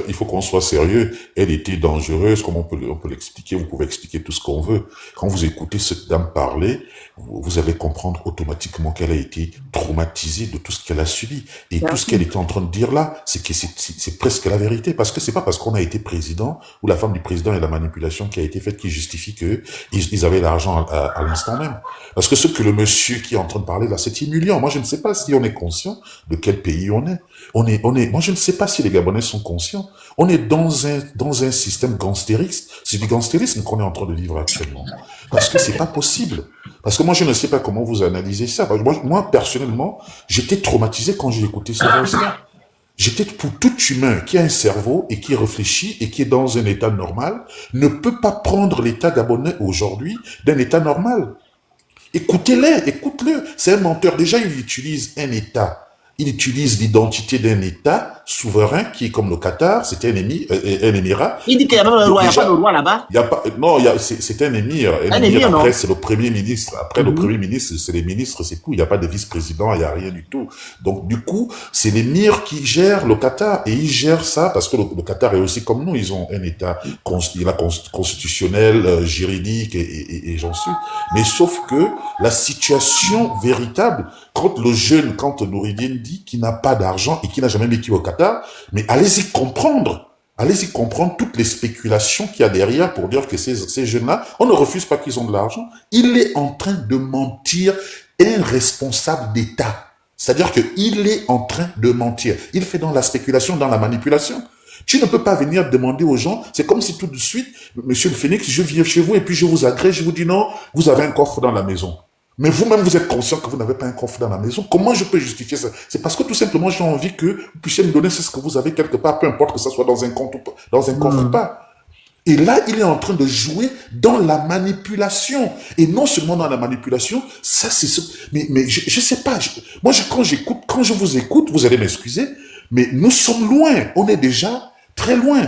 Speaker 8: il faut qu'on soit sérieux. Elle était dangereuse, comme on peut l'expliquer, vous pouvez expliquer tout ce qu'on veut. Quand vous écoutez cette dame parler, vous allez comprendre automatiquement qu'elle a été traumatisée de tout ce qu'elle a subi. Et tout ce qu'elle était en train de dire là, c'est que c'est presque la vérité. Parce que c'est pas parce qu'on a été président, ou la femme du président et la manipulation qui a été faite qui justifie qu'ils avaient l'argent à l'instant même. Parce que ce que le monsieur qui est en train de parler là, c'est humiliant. Moi, je ne sais pas si on est conscient de quel pays on est. Moi, je ne sais pas si les Gabonais sont conscients. On est dans un système gangstérisme. C'est du gangstérisme qu'on est en train de vivre actuellement. Parce que c'est pas possible. Parce que moi, je ne sais pas comment vous analysez ça. Moi, personnellement, j'étais traumatisé quand j'ai écouté ce voix-là. J'étais pour tout humain qui a un cerveau et qui réfléchit et qui est dans un état normal, ne peut pas prendre l'état gabonais aujourd'hui d'un état normal. Écoute-le. C'est un menteur. Déjà, il utilise un État. Il utilise l'identité d'un État souverain qui est comme le Qatar, c'est un émirat.
Speaker 2: Il dit qu'il y a même un roi, il n'y a pas de roi là-bas.
Speaker 8: C'est un émir. Un émir, après, c'est le premier ministre. Après, le premier ministre, c'est les ministres, c'est tout. Il n'y a pas de vice-président, il n'y a rien du tout. Donc, du coup, c'est l'émir qui gère le Qatar. Et il gère ça parce que le Qatar est aussi comme nous. Ils ont un État constitutionnel, juridique et j'en suis. Mais sauf que la situation véritable, quand Noureddine dit qu'il n'a pas d'argent et qu'il n'a jamais vécu au Qatar, mais allez-y comprendre toutes les spéculations qu'il y a derrière pour dire que ces jeunes-là, on ne refuse pas qu'ils ont de l'argent. Il est en train de mentir un responsable d'État. C'est-à-dire qu'il est en train de mentir. Il fait dans la spéculation, dans la manipulation. Tu ne peux pas venir demander aux gens, c'est comme si tout de suite, monsieur le Phoenix, je viens chez vous et puis je vous agrée, je vous dis non, vous avez un coffre dans la maison. Mais vous-même, vous êtes conscient que vous n'avez pas un coffre dans la maison. Comment je peux justifier ça? C'est parce que tout simplement, j'ai envie que vous puissiez me donner ce que vous avez quelque part, peu importe que ça soit dans un compte ou pas, dans un coffre ou pas. Et là, il est en train de jouer dans la manipulation. Et non seulement dans la manipulation, ça c'est ce... Mais je sais pas. Quand je vous écoute, vous allez m'excuser, mais nous sommes loin. On est déjà très loin.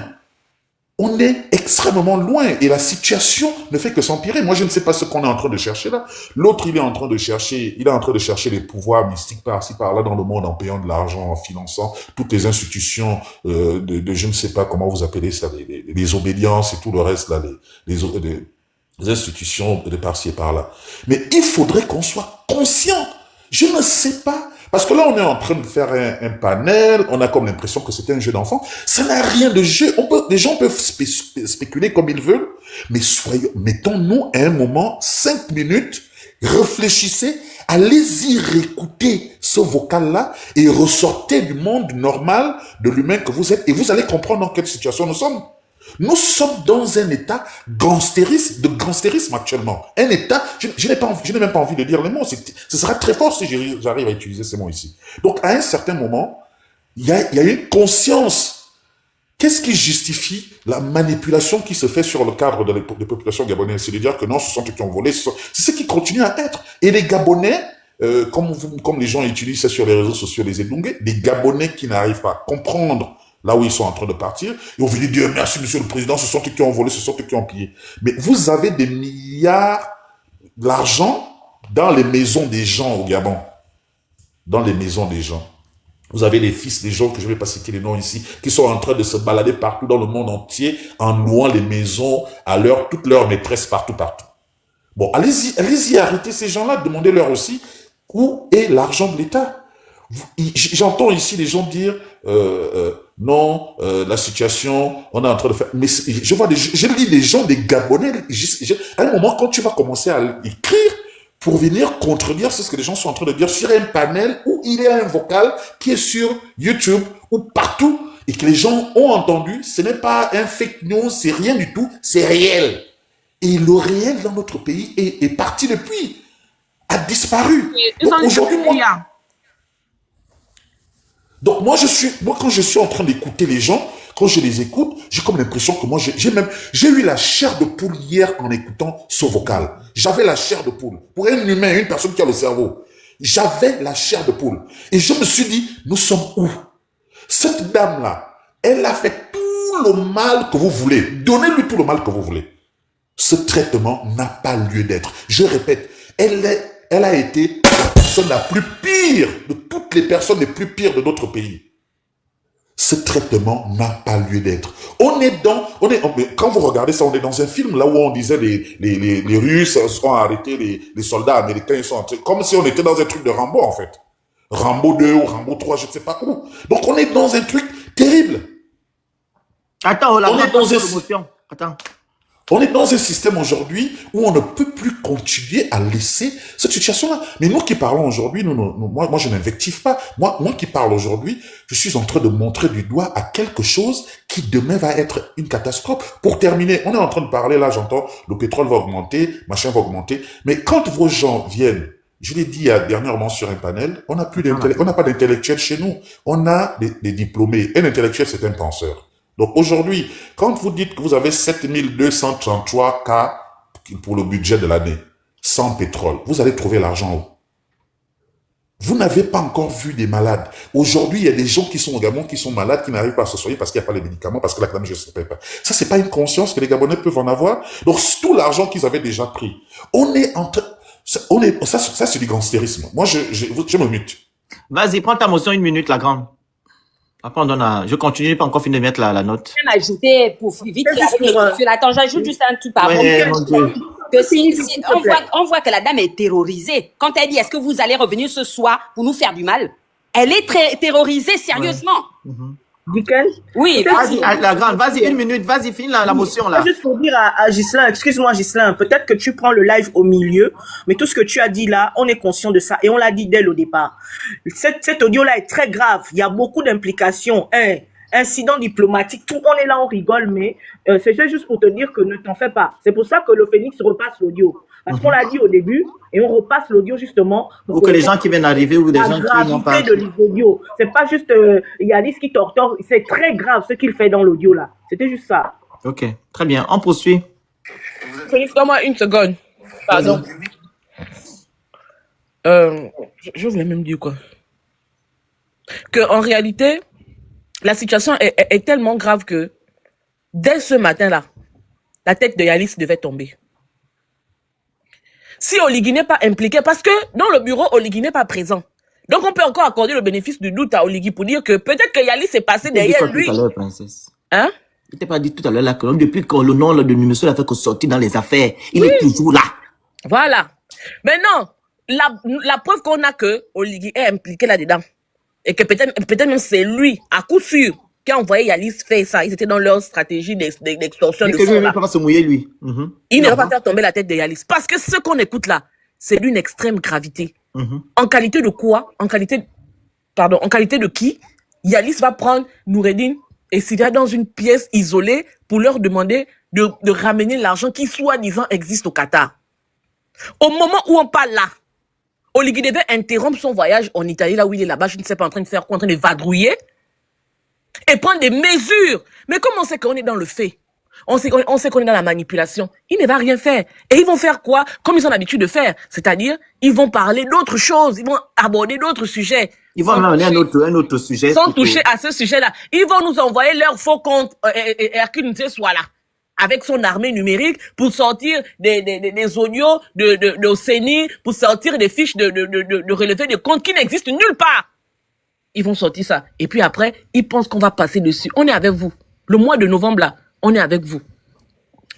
Speaker 8: On est extrêmement loin et la situation ne fait que s'empirer. Moi, je ne sais pas ce qu'on est en train de chercher là. L'autre, il est en train de chercher les pouvoirs mystiques par-ci, par-là dans le monde en payant de l'argent, en finançant toutes les institutions de je ne sais pas comment vous appelez ça, les obédiences et tout le reste là, les institutions de par-ci et par-là. Mais il faudrait qu'on soit conscient. Je ne sais pas. Parce que là, on est en train de faire un panel, on a comme l'impression que c'était un jeu d'enfant. Ça n'a rien de jeu. Les gens peuvent spéculer comme ils veulent, mais mettons-nous à un moment, 5 minutes, réfléchissez, allez-y réécouter ce vocal-là et ressortez du monde normal de l'humain que vous êtes et vous allez comprendre dans quelle situation nous sommes. Nous sommes dans un état de gangstérisme actuellement. Un état, je n'ai même pas envie de dire les mots. Ce sera très fort si j'arrive à utiliser ces mots ici. Donc, à un certain moment, il y a une conscience. Qu'est-ce qui justifie la manipulation qui se fait sur le cadre des populations gabonaises? C'est de dire que non, ce sont eux qui ont volé. C'est ce qui continue à être. Et les Gabonais, comme les gens utilisent ça sur les réseaux sociaux, les Edungués, les Gabonais qui n'arrivent pas à comprendre là où ils sont en train de partir, et on venait dire merci monsieur le président, ce sont eux qui ont volé, ce sont eux qui ont pillé. Mais vous avez des milliards d'argent dans les maisons des gens au Gabon. Dans les maisons des gens. Vous avez les fils des gens, que je ne vais pas citer les noms ici, qui sont en train de se balader partout dans le monde entier en louant les maisons à toutes leurs maîtresses partout. Bon, allez-y, arrêtez ces gens-là, demandez-leur aussi où est l'argent de l'État. J'entends ici les gens dire non, la situation, on est en train de faire. Mais je lis les gens, des Gabonais. À un moment, quand tu vas commencer à écrire pour venir contredire ce que les gens sont en train de dire sur un panel où il y a un vocal qui est sur YouTube ou partout et que les gens ont entendu, ce n'est pas un fake news, c'est rien du tout, c'est réel. Et le réel dans notre pays est parti depuis, a disparu. Donc moi, quand je suis en train d'écouter les gens, quand je les écoute, j'ai comme l'impression que moi, j'ai eu la chair de poule hier en écoutant ce vocal. J'avais la chair de poule. Pour un humain, une personne qui a le cerveau, j'avais la chair de poule. Et je me suis dit, nous sommes où? Cette dame-là, elle a fait tout le mal que vous voulez. Donnez-lui tout le mal que vous voulez. Ce traitement n'a pas lieu d'être. Je répète, elle a été la personne la plus pire de toutes les personnes les plus pires de notre pays. Ce traitement n'a pas lieu d'être. Quand vous regardez ça, on est dans un film là où on disait les Russes ont arrêté les soldats américains, ils sont entrés, comme si on était dans un truc de Rambo en fait. Rambo 2 ou Rambo 3, je ne sais pas où. Donc on est dans un truc terrible.
Speaker 2: Attends,
Speaker 8: on est dans un système aujourd'hui où on ne peut plus continuer à laisser cette situation-là. Mais nous qui parlons aujourd'hui, moi je n'invective pas. Moi qui parle aujourd'hui, je suis en train de montrer du doigt à quelque chose qui demain va être une catastrophe. Pour terminer, on est en train de parler, là j'entends, le pétrole va augmenter, machin va augmenter. Mais quand vos gens viennent, je l'ai dit dernièrement sur un panel, on n'a pas d'intellectuels chez nous. On a des diplômés. Un intellectuel, c'est un penseur. Donc aujourd'hui, quand vous dites que vous avez 7233 cas pour le budget de l'année, sans pétrole, vous allez trouver l'argent où? Vous n'avez pas encore vu des malades. Aujourd'hui, il y a des gens qui sont au Gabon, qui sont malades, qui n'arrivent pas à se soigner parce qu'il n'y a pas les médicaments, parce que la clame, je ne sais pas. Ça, c'est pas une conscience que les Gabonais peuvent en avoir. Donc, tout l'argent qu'ils avaient déjà pris, on est en train... Ça, c'est du gangstérisme. Moi, je me mute.
Speaker 2: Vas-y, prends ta motion 1 minute, la grande. Après, on donne je continue, j'ai pas encore fini de mettre la note.
Speaker 6: Je vais m'ajouter pour vite. Attends, j'ajoute juste un truc par rapport. On voit que la dame est terrorisée. Quand elle dit, est-ce que vous allez revenir ce soir pour nous faire du mal? Elle est très terrorisée, sérieusement.
Speaker 5: Nickel.
Speaker 6: Oui,
Speaker 2: vas-y, la grande, vas-y, 1 minute, vas-y, finis la motion là.
Speaker 5: Juste pour dire à Ghislain, excuse-moi Ghislain, peut-être que tu prends le live au milieu, mais tout ce que tu as dit là, on est conscient de ça et on l'a dit dès le départ. Cet audio-là est très grave, il y a beaucoup d'implications. Incident diplomatique, tout, on est là, on rigole, mais c'est juste pour te dire que ne t'en fais pas. C'est pour ça que le Phénix repasse l'audio. Parce qu'on l'a dit au début, et on repasse l'audio justement
Speaker 2: pour que les gens qui viennent d'arriver ou des gens qui n'ont pas...
Speaker 5: de l'audio. C'est pas juste Yalis qui torture, c'est très grave ce qu'il fait dans l'audio là. C'était juste ça.
Speaker 2: Ok, très bien, on poursuit.
Speaker 9: Phénix, donne-moi 1 seconde. Pardon. Je voulais même dire quoi? Que en réalité, la situation est tellement grave que dès ce matin-là, la tête de Yalis devait tomber. Si Oligui n'est pas impliqué, parce que dans le bureau, Oligui n'est pas présent. Donc on peut encore accorder le bénéfice du doute à Oligui pour dire que peut-être que Yalis est passé derrière lui.
Speaker 2: Tout à l'heure, princesse.
Speaker 9: Hein?
Speaker 2: Je t'ai pas dit tout à l'heure là que depuis que le nom de monsieur l'a fait que sortir dans les affaires, il est toujours là.
Speaker 9: Voilà. Maintenant, la preuve qu'on a que Oligui est impliqué là-dedans. Et que peut-être même c'est lui, à coup sûr, qui a envoyé Yalis faire ça. Ils étaient dans leur stratégie d'extorsion de
Speaker 2: fonds. Il ne va pas se mouiller, lui.
Speaker 9: Il ne va pas faire tomber la tête de Yalis. Parce que ce qu'on écoute là, c'est d'une extrême gravité. En qualité de quoi? En qualité de qui? Yalis va prendre Noureddine et Sidia dans une pièce isolée pour leur demander de ramener l'argent qui, soi-disant, existe au Qatar. Au moment où on parle là, Oligui devait interrompre son voyage en Italie, là où il est là-bas, je ne sais pas, en train de faire quoi, en train de vadrouiller, et prendre des mesures. Mais comme on sait qu'on est dans le fait, on sait qu'on est dans la manipulation, il ne va rien faire. Et ils vont faire quoi? Comme ils ont l'habitude de faire. C'est-à-dire, ils vont parler d'autres choses, ils vont aborder d'autres sujets.
Speaker 2: Ils vont amener un autre sujet.
Speaker 9: Sans toucher à ce sujet-là. Ils vont nous envoyer leur faux compte Hercule soit là, avec son armée numérique, pour sortir des audios de CENI, pour sortir des fiches de relevé de comptes qui n'existent nulle part. Ils vont sortir ça. Et puis après, ils pensent qu'on va passer dessus. On est avec vous. Le mois de novembre, là, on est avec vous.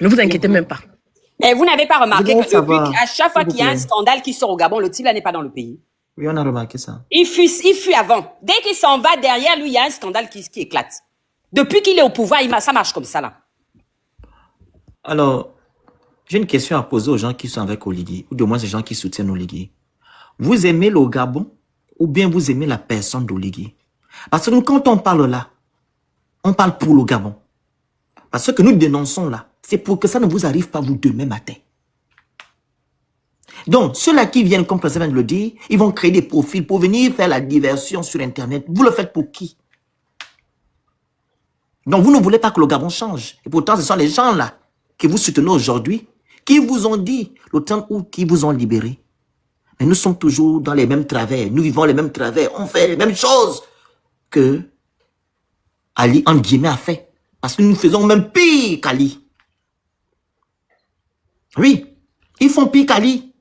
Speaker 9: Ne vous inquiétez même pas.
Speaker 6: Mais vous n'avez pas remarqué que
Speaker 2: savoir,
Speaker 6: à chaque fois qu'il y a un scandale qui sort au Gabon, le type là n'est pas dans le pays.
Speaker 2: Oui, on a remarqué ça.
Speaker 6: Il fuit avant. Dès qu'il s'en va, derrière lui, il y a un scandale qui éclate. Depuis qu'il est au pouvoir, ça marche comme ça, là.
Speaker 2: Alors, j'ai une question à poser aux gens qui sont avec Oligui, ou du moins ces gens qui soutiennent Oligui. Vous aimez le Gabon, ou bien vous aimez la personne d'Oligui? Parce que nous, quand on parle là, on parle pour le Gabon. Parce que nous dénonçons là, c'est pour que ça ne vous arrive pas vous demain matin. Donc, ceux-là qui viennent, comme le président vient de le dire, ils vont créer des profils pour venir faire la diversion sur Internet. Vous le faites pour qui? Donc, vous ne voulez pas que le Gabon change. Et pourtant, ce sont les gens-là que vous soutenez aujourd'hui, qui vous ont dit le temps où qui vous ont libéré. Mais nous sommes toujours dans les mêmes travers. Nous vivons les mêmes travers. On fait les mêmes choses que Ali, entre guillemets, a fait. Parce que nous faisons même pire qu'Ali. Oui, ils font pire qu'Ali.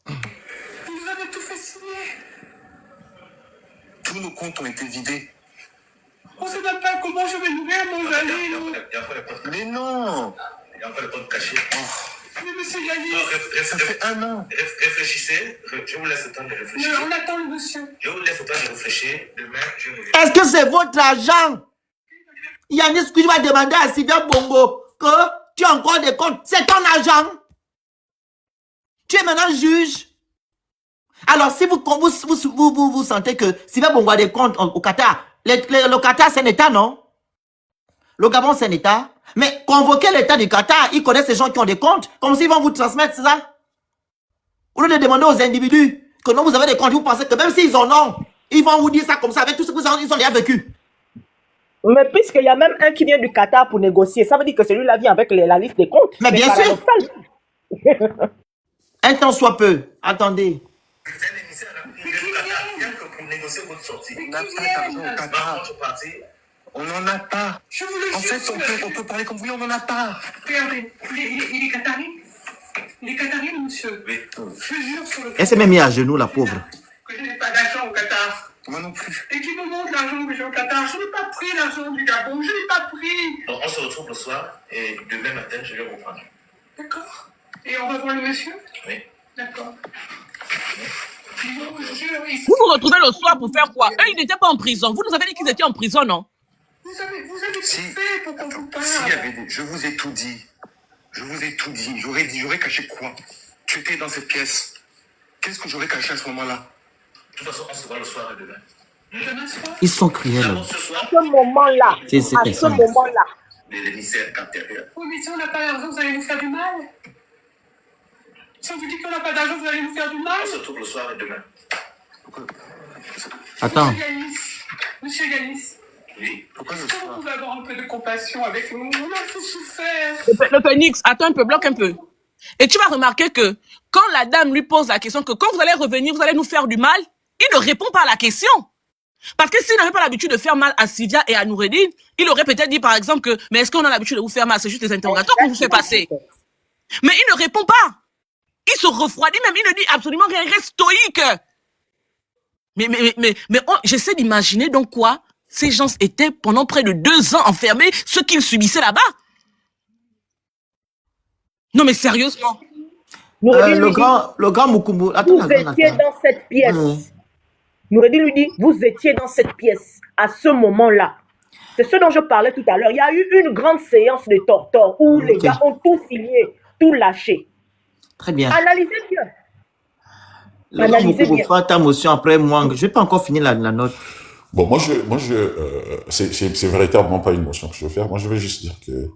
Speaker 7: Vous avez tout fait signer. Tous nos comptes ont été vidés. On ne sait même pas comment je vais nourrir mon Jalil. Mais non. Il y a encore les comptes cachés. Mais monsieur Jalil, ça fait 1 an. Réfléchissez. Je vous laisse le temps de réfléchir. Mais on attend le monsieur. Je vous laisse le temps de réfléchir. Demain, je reviens.
Speaker 2: Est-ce que c'est votre argent? Yannis qui va demander à Sylvia Bongo que tu as encore des comptes. C'est ton argent. Tu es maintenant juge. Alors, si vous sentez que Sylvia Bongo a des comptes au Qatar, le Qatar, c'est un État, non? Le Gabon, c'est un État. Mais convoquer l'État du Qatar, ils connaissent ces gens qui ont des comptes, comme s'ils vont vous transmettre, c'est ça? Au lieu de demander aux individus que non, vous avez des comptes, vous pensez que même s'ils en ont, ils vont vous dire ça comme ça, avec tout ce qu'ils ont déjà vécu.
Speaker 5: Mais puisqu'il y a même un qui vient du Qatar pour négocier, ça veut dire que celui-là vient avec la liste des comptes.
Speaker 2: Mais bien sûr. Un temps soit peu. Attendez.
Speaker 7: On n'a pas d'argent au Qatar. On n'en a pas. En fait, on peut parler comme vous voulez, on n'en a pas. Regardez, il est Qatari. Il est Qatari, monsieur. Oui. Je jure sur le...
Speaker 2: Elle s'est même mis à genoux, la pauvre.
Speaker 7: Que je n'ai pas d'argent au Qatar. Moi non plus. Et qui me montre l'argent que j'ai au Qatar. Je n'ai pas pris l'argent du Gabon. Je n'ai pas pris. Donc, on se retrouve le soir et demain matin, je vais reprendre. D'accord. Et on va voir le monsieur? Oui. D'accord.
Speaker 9: Vous vous retrouvez le soir pour faire quoi? Eux, ils n'étaient pas en prison. Vous nous avez dit qu'ils étaient en prison, non?
Speaker 7: Vous avez tout fait pour qu'on vous parle. Je vous ai tout dit. Je vous ai tout dit. J'aurais caché quoi? Tu étais dans cette pièce. Qu'est-ce que j'aurais caché à ce moment-là? De toute façon, on se voit le soir et demain. Demain soir?
Speaker 2: Ils sont cruels.
Speaker 5: À ce moment-là. À ce moment-là.
Speaker 7: Les misères intérieures. Oui, mais si on n'a pas d'argent, vous allez nous faire du mal. Si on vous dit qu'on n'a pas d'argent, vous allez nous faire du mal. On se retrouve le soir et demain.
Speaker 2: Attends.
Speaker 7: Monsieur Galis. Oui. Pourquoi vous pouvez avoir un peu de compassion avec nous? On a tout souffert.
Speaker 9: Le Phoenix, attends un peu, bloque un peu. Et tu vas remarquer que quand la dame lui pose la question que quand vous allez revenir, vous allez nous faire du mal, il ne répond pas à la question. Parce que s'il n'avait pas l'habitude de faire mal à Sylvia et à Noureddine, il aurait peut-être dit par exemple que mais est-ce qu'on a l'habitude de vous faire mal? C'est juste des interrogatoires qu'on vous fait passer. Mais il ne répond pas. Il se refroidit même, il ne dit absolument rien, il reste stoïque. Mais j'essaie d'imaginer donc quoi ces gens étaient pendant près de 2 ans enfermés, ce qu'ils subissaient là-bas. Non mais sérieusement.
Speaker 2: Le grand Mukumbu. Attends,
Speaker 5: vous étiez dans cette pièce. Noureddine lui dit, vous étiez dans cette pièce à ce moment-là. C'est ce dont je parlais tout à l'heure. Il y a eu une grande séance de torture où les gars ont tout signé, tout lâché.
Speaker 2: Très bien.
Speaker 5: Analysez bien.
Speaker 2: Analysez bien. Ta motion après moi. Je ne vais pas encore finir la note.
Speaker 8: Bon, c'est véritablement pas une motion que je veux faire. Moi, je vais juste dire que,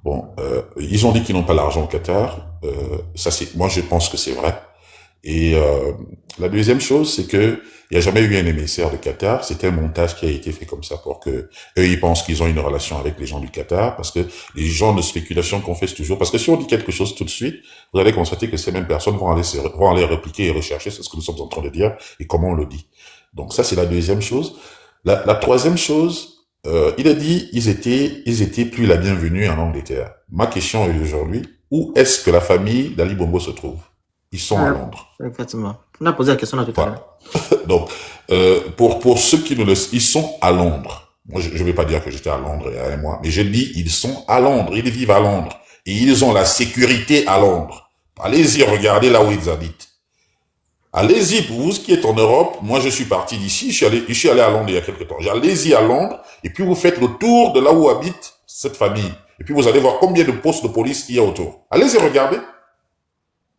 Speaker 8: bon, ils ont dit qu'ils n'ont pas l'argent au Qatar. Moi, je pense que c'est vrai. Et la deuxième chose, c'est que il n'y a jamais eu un émissaire de Qatar. C'était un montage qui a été fait comme ça pour que eux, ils pensent qu'ils ont une relation avec les gens du Qatar, parce que les gens de spéculation qu'on fait toujours, parce que si on dit quelque chose tout de suite, vous allez constater que ces mêmes personnes vont aller répliquer et rechercher ce que nous sommes en train de dire et comment on le dit. Donc ça, c'est la deuxième chose. La troisième chose, il a dit ils étaient plus la bienvenue en Angleterre. Ma question est aujourd'hui, où est-ce que la famille d'Ali Bongo se trouve? Ils sont à Londres.
Speaker 2: Effectivement. On a posé la question là tout à l'heure.
Speaker 8: Donc, pour ceux qui ne le... Ils sont à Londres. Moi, je ne vais pas dire que j'étais à Londres il y a un mois, mais je dis, ils sont à Londres. Ils vivent à Londres. Et ils ont la sécurité à Londres. Allez-y, regardez là où ils habitent. Allez-y, pour vous qui êtes en Europe, moi je suis parti d'ici, je suis allé à Londres il y a quelque temps. Allez-y à Londres, et puis vous faites le tour de là où habite cette famille. Et puis vous allez voir combien de postes de police il y a autour. Allez-y, regardez.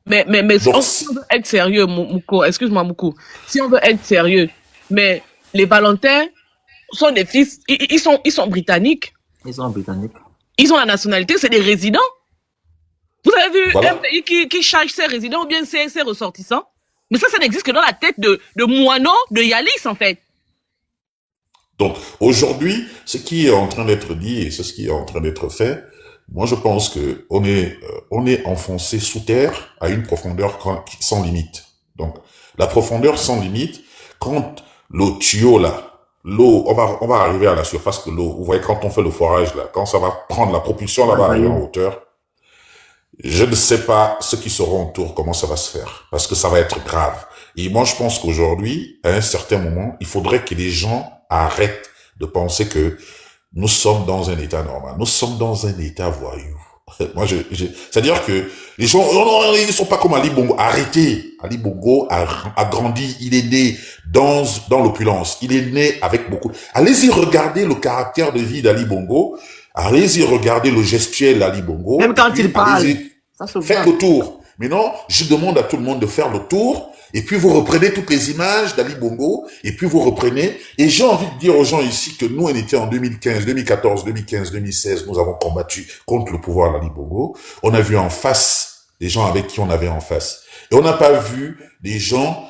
Speaker 9: Mais
Speaker 8: Donc,
Speaker 9: si on veut être sérieux, Mouko, excuse-moi Mouko, si on veut être sérieux, mais les Valentins sont des fils, ils sont britanniques.
Speaker 2: Ils sont britanniques.
Speaker 9: Ils ont la nationalité, c'est des résidents. Vous avez vu
Speaker 8: voilà.
Speaker 9: un pays qui charge ses résidents ou bien ses ressortissants? Mais ça n'existe que dans la tête de Moineau, de Yalis, en fait.
Speaker 8: Donc, aujourd'hui, ce qui est en train d'être dit et ce qui est en train d'être fait, moi, je pense que on est enfoncé sous terre à une profondeur sans limite. Donc, la profondeur sans limite, quand l'eau tuyau là, l'eau, on va arriver à la surface de l'eau. Vous voyez, quand on fait le forage là, quand ça va prendre la propulsion là, va arriver en hauteur. Je ne sais pas ceux qui seront autour comment ça va se faire, parce que ça va être grave. Et moi, je pense qu'aujourd'hui, à un certain moment, il faudrait que les gens arrêtent de penser que nous sommes dans un état normal. Nous sommes dans un état voyou. Moi, c'est-à-dire que les gens, non, ils ne sont pas comme Ali Bongo. Arrêtez. Ali Bongo a grandi, il est né dans l'opulence. Il est né avec beaucoup. Allez-y regarder le caractère de vie d'Ali Bongo. Allez-y regarder le gestuel d'Ali Bongo.
Speaker 2: Même quand il parle.
Speaker 8: Faites le tour. Maintenant, je demande à tout le monde de faire le tour, et puis vous reprenez toutes les images d'Ali Bongo, et puis vous reprenez, et j'ai envie de dire aux gens ici que nous, on était en 2015, 2014, 2015, 2016, nous avons combattu contre le pouvoir d'Ali Bongo. On a vu en face les gens avec qui on avait en face. Et on n'a pas vu des gens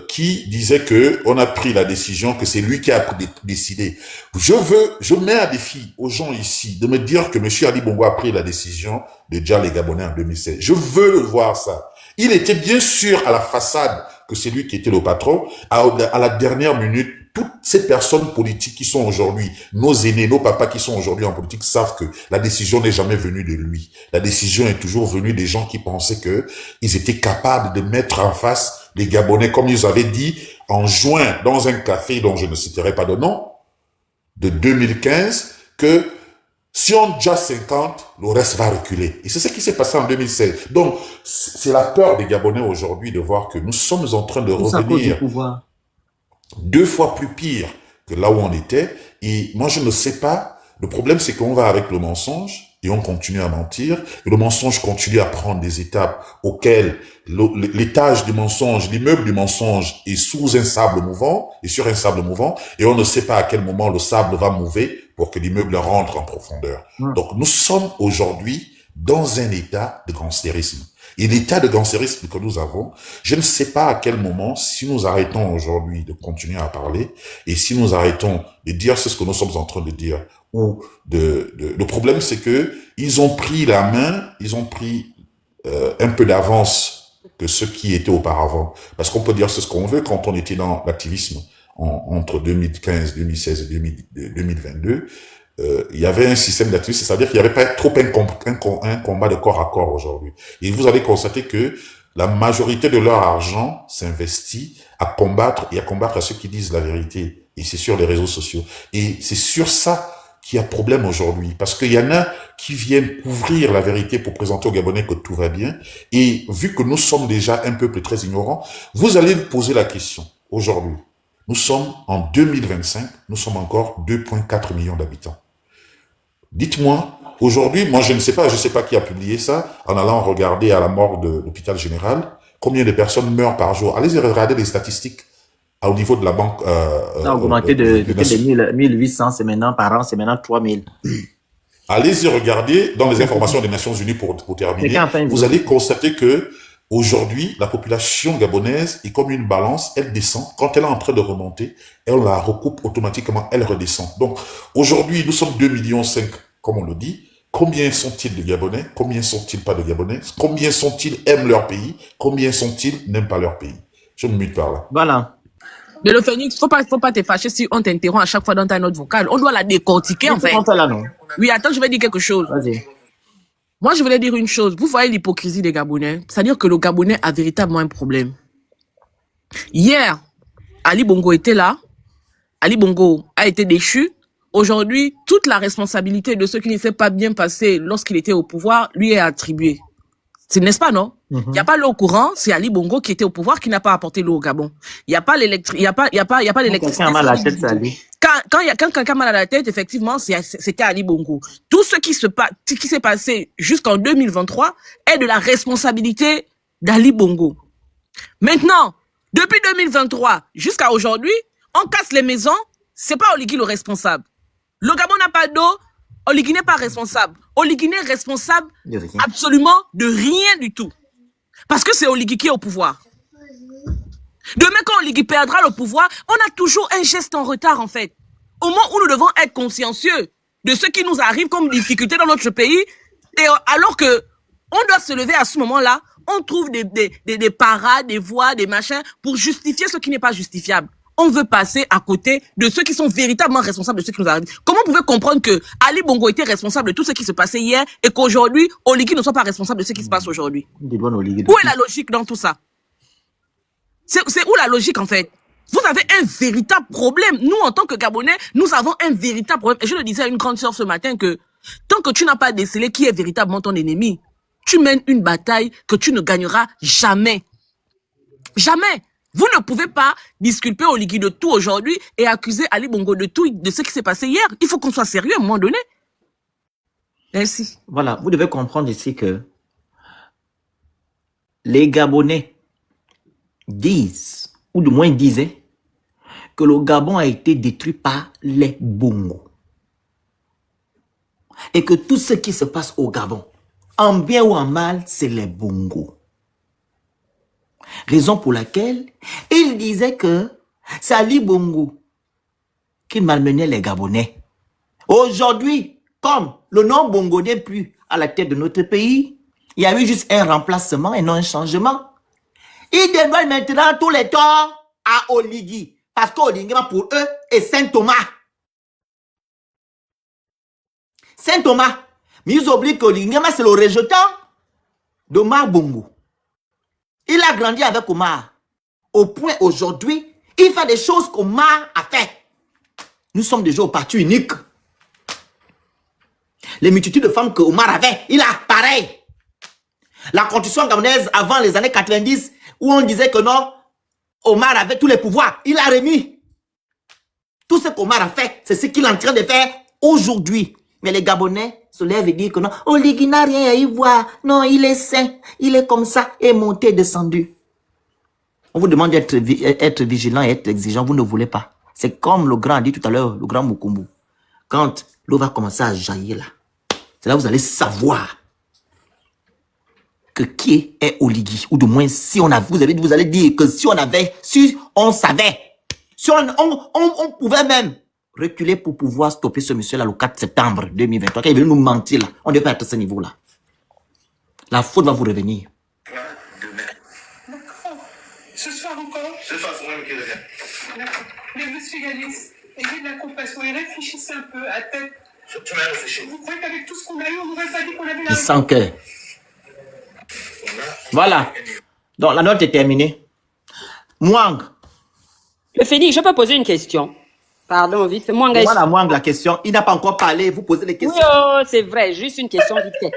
Speaker 8: qui disaient que on a pris la décision, que c'est lui qui a décidé. Je mets à défi aux gens ici de me dire que monsieur Ali Bongo a pris la décision de dire les Gabonais en 2016. Je veux le voir ça. Il était bien sûr à la façade que c'est lui qui était le patron. À la dernière minute, toutes ces personnes politiques qui sont aujourd'hui, nos aînés, nos papas qui sont aujourd'hui en politique savent que la décision n'est jamais venue de lui. La décision est toujours venue des gens qui pensaient que ils étaient capables de mettre en face les Gabonais, comme ils avaient dit en juin dans un café dont je ne citerai pas de nom, de 2015, que si on déjà 50, le reste va reculer. Et c'est ce qui s'est passé en 2016. Donc, c'est la peur des Gabonais aujourd'hui de voir que nous sommes en train de revenir 2 fois plus pire que là où on était. Et moi, je ne sais pas. Le problème, c'est qu'on va avec le mensonge et on continue à mentir. Et le mensonge continue à prendre des étapes auxquelles l'étage du mensonge, l'immeuble du mensonge est sous un sable mouvant et sur un sable mouvant. Et on ne sait pas à quel moment le sable va mouver pour que l'immeuble rentre en profondeur. Donc, nous sommes aujourd'hui dans un état de gangstérisme. Et l'état de gangstérisme que nous avons, je ne sais pas à quel moment, si nous arrêtons aujourd'hui de continuer à parler, et si nous arrêtons de dire ce que nous sommes en train de dire, ou le problème c'est que ils ont pris la main, ils ont pris un peu d'avance que ceux qui étaient auparavant. Parce qu'on peut dire ce qu'on veut quand on était dans l'activisme entre 2015, 2016 et 2022. Il y avait un système d'activisme, c'est-à-dire qu'il n'y avait pas trop un combat de corps à corps aujourd'hui. Et vous allez constater que la majorité de leur argent s'investit à combattre à ceux qui disent la vérité. Et c'est sur les réseaux sociaux. Et c'est sur ça qu'il y a problème aujourd'hui. Parce qu'il y en a qui viennent couvrir la vérité pour présenter aux Gabonais que tout va bien. Et vu que nous sommes déjà un peuple très ignorant, vous allez vous poser la question aujourd'hui. Nous sommes en 2025, nous sommes encore 2,4 millions d'habitants. Dites-moi, aujourd'hui, moi je sais pas qui a publié ça, en allant regarder à la morgue de l'hôpital général, combien de personnes meurent par jour. Allez-y regarder les statistiques au niveau de la banque.
Speaker 2: Ça a augmenté de 1800, c'est maintenant par an, c'est maintenant 3000.
Speaker 8: Allez-y regarder dans les informations des Nations Unies pour terminer. Vous allez constater que Aujourd'hui, la population gabonaise est comme une balance, elle descend. Quand elle est en train de remonter, elle la recoupe automatiquement, elle redescend. Donc, aujourd'hui, nous sommes 2,5 millions, comme on le dit. Combien sont-ils de Gabonais? Combien sont-ils pas de Gabonais? Combien sont-ils aiment leur pays? Combien sont-ils n'aiment pas leur pays? Je me mute par là.
Speaker 2: Voilà.
Speaker 9: Mais le Phoenix, faut pas te fâcher si on t'interrompt à chaque fois dans ta note vocale. On doit la décortiquer, en fait.
Speaker 2: Là, non?
Speaker 9: Oui, attends, je vais dire quelque chose.
Speaker 2: Vas-y.
Speaker 9: Moi, je voulais dire une chose. Vous voyez l'hypocrisie des Gabonais. C'est-à-dire que le Gabonais a véritablement un problème. Hier, Ali Bongo était là. Ali Bongo a été déchu. Aujourd'hui, toute la responsabilité de ce qui ne s'est pas bien passé lorsqu'il était au pouvoir lui est attribuée. N'est-ce pas, non? Il n'y a pas l'eau au courant, c'est Ali Bongo qui était au pouvoir qui n'a pas apporté l'eau au Gabon. Il n'y a pas l'électricité.
Speaker 2: Quelqu'un a mal à la tête, c'est Ali.
Speaker 9: Quand quelqu'un a mal à la tête, effectivement, c'était Ali Bongo. Tout ce qui s'est passé jusqu'en 2023 est de la responsabilité d'Ali Bongo. Maintenant, depuis 2023 jusqu'à aujourd'hui, on casse les maisons, c'est pas Oligui le responsable. Le Gabon n'a pas d'eau, Oligui n'est pas responsable. Oligui n'est responsable absolument de rien du tout. Parce que c'est Oligui qui est au pouvoir. Demain, quand Oligui perdra le pouvoir, on a toujours un geste en retard, en fait. Au moment où nous devons être consciencieux de ce qui nous arrive comme difficulté dans notre pays, et alors que on doit se lever à ce moment-là, on trouve des parades, des voies, des machins pour justifier ce qui n'est pas justifiable. On veut passer à côté de ceux qui sont véritablement responsables de ce qui nous arrive. Comment vous pouvez comprendre que Ali Bongo était responsable de tout ce qui se passait hier et qu'aujourd'hui, Oligui ne soit pas responsable de ce qui se passe aujourd'hui? Où est la logique dans tout ça? C'est où la logique, en fait? Vous avez un véritable problème. Nous, en tant que Gabonais, nous avons un véritable problème. Et je le disais à une grande sœur ce matin que tant que tu n'as pas décelé qui est véritablement ton ennemi, tu mènes une bataille que tu ne gagneras jamais. Jamais. Vous ne pouvez pas disculper Oligui de tout aujourd'hui et accuser Ali Bongo de tout, de ce qui s'est passé hier. Il faut qu'on soit sérieux à un moment donné. Merci.
Speaker 2: Voilà, vous devez comprendre ici que les Gabonais disent, ou du moins disaient, que le Gabon a été détruit par les Bongo. Et que tout ce qui se passe au Gabon, en bien ou en mal, c'est les Bongo. Raison pour laquelle il disait que c'est Ali Bongo qui malmenait les Gabonais. Aujourd'hui, comme le nom Bongo n'est plus à la tête de notre pays, il y a eu juste un remplacement et non un changement. Il dévoile maintenant tous les torts à Oligui. Parce qu'Oligui, pour eux, est Saint Thomas. Saint Thomas. Mais ils oublient qu'Oligui, c'est le rejetant d'Omar Bongo. Il a grandi avec Omar. Au point aujourd'hui, il fait des choses qu'Omar a fait. Nous sommes déjà au parti unique. Les multitudes de femmes que Omar avait, il a pareil. La constitution gabonaise avant les années 90, où on disait que non, Omar avait tous les pouvoirs, il a remis. Tout ce qu'Omar a fait, c'est ce qu'il est en train de faire aujourd'hui. Mais les Gabonais se lèvent et disent que non, Oligui n'a rien à y voir. Non, il est sain, il est comme ça, et monté, descendu. On vous demande d'être vigilant et être exigeant, vous ne voulez pas. C'est comme le grand a dit tout à l'heure, le grand Mukumbu. Quand l'eau va commencer à jaillir là, c'est là que vous allez savoir que qui est Oligui. Ou du moins, si on a, vous allez dire que si on savait, si on pouvait même reculer pour pouvoir stopper ce monsieur-là le 4 septembre 2023. Quand il veut nous mentir là, on devait être à ce niveau-là. La faute va vous revenir.
Speaker 7: D'accord. Ce soir encore? Ce soir, c'est moi qui reviens. D'accord. Mais monsieur Galis, ayez de la compassion et réfléchissez un peu à tête. Tu m'as réfléchi. Vous croyez qu'avec tout ce qu'on a eu, on n'aurait pas dit qu'on avait la
Speaker 2: Il sent que. Voilà. Donc, la note est terminée. Mwang.
Speaker 6: Le Félix, je peux poser une question? Pardon, vite fait.
Speaker 2: Voilà, Mwang, la question. Il n'a pas encore parlé. Vous posez les questions.
Speaker 6: Oui, oh, c'est vrai. Juste une question vite fait.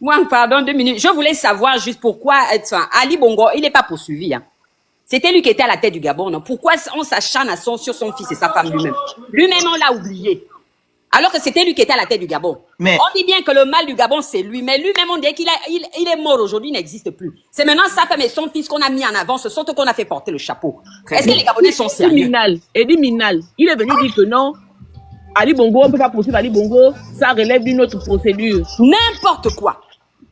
Speaker 6: Mwang, pardon, 2 minutes. Je voulais savoir juste pourquoi Ali Bongo, il n'est pas poursuivi. Hein. C'était lui qui était à la tête du Gabon. Non? Pourquoi on s'acharne sur son fils et sa femme lui-même? Lui-même, on l'a oublié. Alors que c'était lui qui était à la tête du Gabon. Mais on dit bien que le mal du Gabon, c'est lui. Mais lui-même, on dit qu'il il est mort aujourd'hui, il n'existe plus. C'est maintenant sa femme et son fils qu'on a mis en avant. Ce sont eux qu'on a fait porter le chapeau. Est-ce que les Gabonais sont sérieux?
Speaker 9: Eddie Minal, il est venu dire que non. Ali Bongo, on ne peut pas poursuivre Ali Bongo. Ça relève d'une autre procédure.
Speaker 6: N'importe quoi.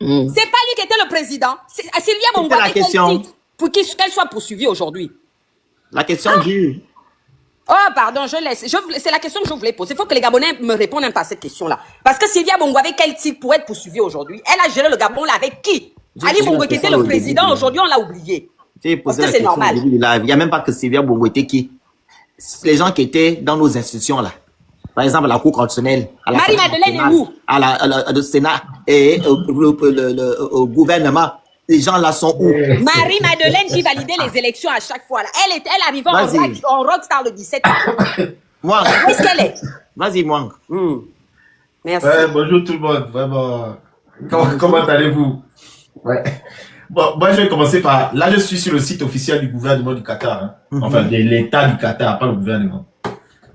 Speaker 6: C'est pas lui qui était le président? Sylvia Bongo
Speaker 2: C'était la
Speaker 6: avait quel
Speaker 2: question.
Speaker 6: titre pour qu'elle soit poursuivie aujourd'hui?
Speaker 2: La question du...
Speaker 6: Oh, pardon, je laisse. C'est la question que je voulais poser. Il faut que les Gabonais me répondent un peu à cette question-là. Parce que Sylvia Bongo avait quel titre pour être poursuivie aujourd'hui? Elle a géré le Gabon là avec qui?
Speaker 2: J'ai
Speaker 6: Ali
Speaker 2: posé
Speaker 6: Bongo
Speaker 2: la
Speaker 6: qui était
Speaker 2: question
Speaker 6: le
Speaker 2: au début
Speaker 6: président,
Speaker 2: du live.
Speaker 6: aujourd'hui on l'a oublié.
Speaker 2: J'ai
Speaker 6: Parce
Speaker 2: posé
Speaker 6: que
Speaker 2: la
Speaker 6: c'est
Speaker 2: question au
Speaker 6: normal.
Speaker 2: début du live. Il n'y a même pas que Sylvia Bongo était qui. Les gens qui étaient dans nos institutions là. Par exemple, à la Cour constitutionnelle, à la
Speaker 6: Marie-Madeleine est où?
Speaker 2: au Sénat et au gouvernement. Les gens là sont où?
Speaker 6: Marie-Madeleine qui validait les élections à chaque fois là. Elle arrivait
Speaker 2: Vas-y.
Speaker 6: en rockstar le 17 ans.
Speaker 2: Moi.
Speaker 6: Où est-ce qu'elle est?
Speaker 2: Vas-y, Mwang.
Speaker 6: Merci.
Speaker 11: Bonjour tout le monde, vraiment. Comment allez-vous? Ouais. Bon, moi je vais commencer par... Là, je suis sur le site officiel du gouvernement du Qatar. Hein. Enfin, de l'État du Qatar, pas le gouvernement.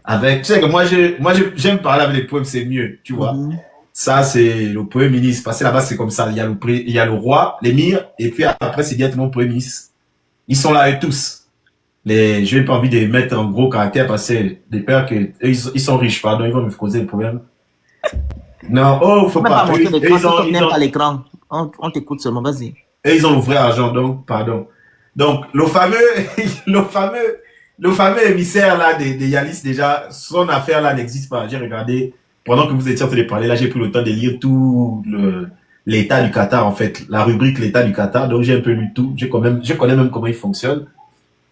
Speaker 11: Avec, tu sais que moi j'aime parler avec les peuples, c'est mieux, tu vois. Ça, c'est le Premier ministre. Parce que là-bas, c'est comme ça. Il y a le roi, l'émir, et puis après, c'est directement le Premier ministre. Ils sont là, eux tous. Je n'ai pas envie de mettre en gros caractère parce que des pères que ils sont riches, pardon, ils vont me causer le problème. Non, oh, faut
Speaker 2: Même
Speaker 11: pas.
Speaker 2: pas montrer
Speaker 11: Eux,
Speaker 2: l'écran,
Speaker 11: ils ont-
Speaker 2: si tu
Speaker 11: ils
Speaker 2: n'aimes
Speaker 11: ont-
Speaker 2: pas l'écran. On t'écoute seulement, vas-y.
Speaker 11: et ils ont le vrai argent, donc, pardon. Donc, le fameux émissaire là des Yalis, déjà, son affaire là n'existe pas. J'ai regardé, pendant que vous étiez en train de parler, là, j'ai pris le temps de lire tout l'état du Qatar, en fait, la rubrique l'état du Qatar, donc j'ai un peu lu tout. Je connais même comment il fonctionne.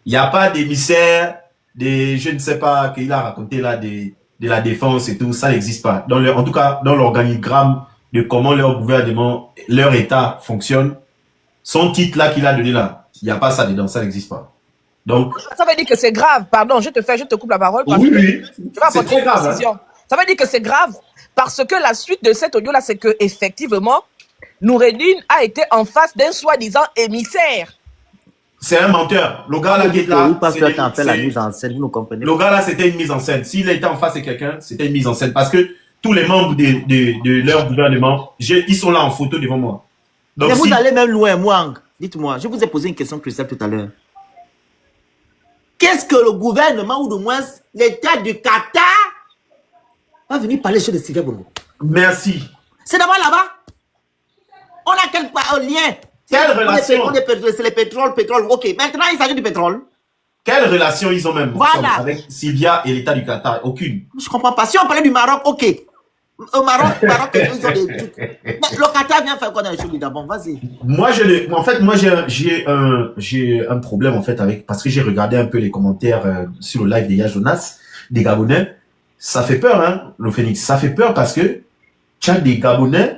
Speaker 11: Il n'y a pas d'émissaire, je ne sais pas, qu'il a raconté là, de la défense et tout, ça n'existe pas. En tout cas, dans l'organigramme de comment leur gouvernement, leur état fonctionne, son titre là qu'il a donné là, il n'y a pas ça dedans, ça n'existe pas. Donc,
Speaker 9: Ça veut dire que c'est grave. Pardon, je te coupe la parole.
Speaker 11: oui, oui,
Speaker 9: Je vais
Speaker 11: c'est
Speaker 9: apporter
Speaker 11: très
Speaker 9: une
Speaker 11: grave. Hein.
Speaker 9: précision. Ça veut dire que c'est grave parce que la suite de cet audio-là, c'est que effectivement, Noureddine a été en face d'un soi-disant émissaire.
Speaker 11: C'est un menteur. Le gars là qui est là,
Speaker 2: Parce
Speaker 11: c'est
Speaker 2: que
Speaker 11: des-
Speaker 2: tu as fait la
Speaker 11: c'est-
Speaker 2: mise en scène, vous nous comprenez.
Speaker 11: le gars là, c'était une mise en scène. S'il était en face de quelqu'un, c'était une mise en scène. Parce que tous les membres de leur gouvernement, ils sont là en photo devant moi. Donc,
Speaker 2: Mais vous
Speaker 11: si-
Speaker 2: allez même loin, Mwang. Dites-moi, je vous ai posé une question cruciale tout à l'heure. Qu'est-ce que le gouvernement, ou du moins l'État du Qatar, va venir parler chez les Sylvia Bongo?
Speaker 11: Merci.
Speaker 2: C'est d'abord là-bas. On a quelque part un lien.
Speaker 11: Quelle relation?
Speaker 2: C'est le pétrole. Ok, maintenant il s'agit du pétrole.
Speaker 11: Quelle relation ils ont même
Speaker 2: Voilà.
Speaker 11: ensemble avec Sylvia et l'État du Qatar? Aucune.
Speaker 2: Je comprends pas. Si on parlait du Maroc, ok. Au Maroc, ils ont des trucs. Mais le Qatar vient faire quoi dans les choses du Gabon? Vas-y.
Speaker 11: Moi, j'ai un problème en fait avec, parce que j'ai regardé un peu les commentaires sur le live de Ya Jonas, des Gabonais. Ça fait peur, hein, le Phoenix. Ça fait peur parce que tu as des Gabonais,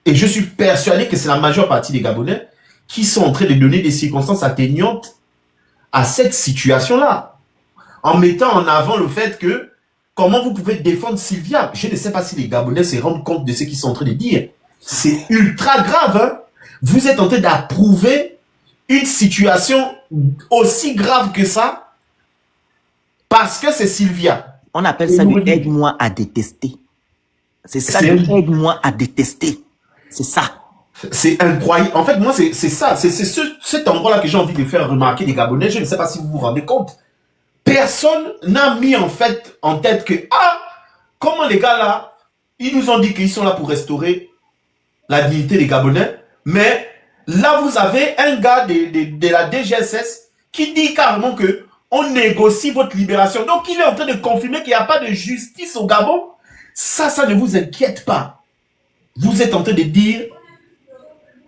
Speaker 11: et je suis persuadé que c'est la majeure partie des Gabonais qui sont en train de donner des circonstances atténuantes à cette situation-là, en mettant en avant le fait que comment vous pouvez défendre Sylvia? Je ne sais pas si les Gabonais se rendent compte de ce qu'ils sont en train de dire. C'est ultra grave. Hein? Vous êtes en train d'approuver une situation aussi grave que ça parce que c'est Sylvia.
Speaker 2: On appelle ça du aide-moi à détester. C'est ça, du aide-moi à détester. C'est ça.
Speaker 11: C'est incroyable. En fait, moi, c'est ça. C'est cet endroit-là que j'ai envie de faire remarquer les Gabonais. Je ne sais pas si vous vous rendez compte. Personne n'a mis en fait en tête que, comment les gars là, ils nous ont dit qu'ils sont là pour restaurer la dignité des Gabonais, mais là vous avez un gars de la DGSS qui dit carrément que on négocie votre libération. Donc il est en train de confirmer qu'il n'y a pas de justice au Gabon. Ça ne vous inquiète pas. Vous êtes en train de dire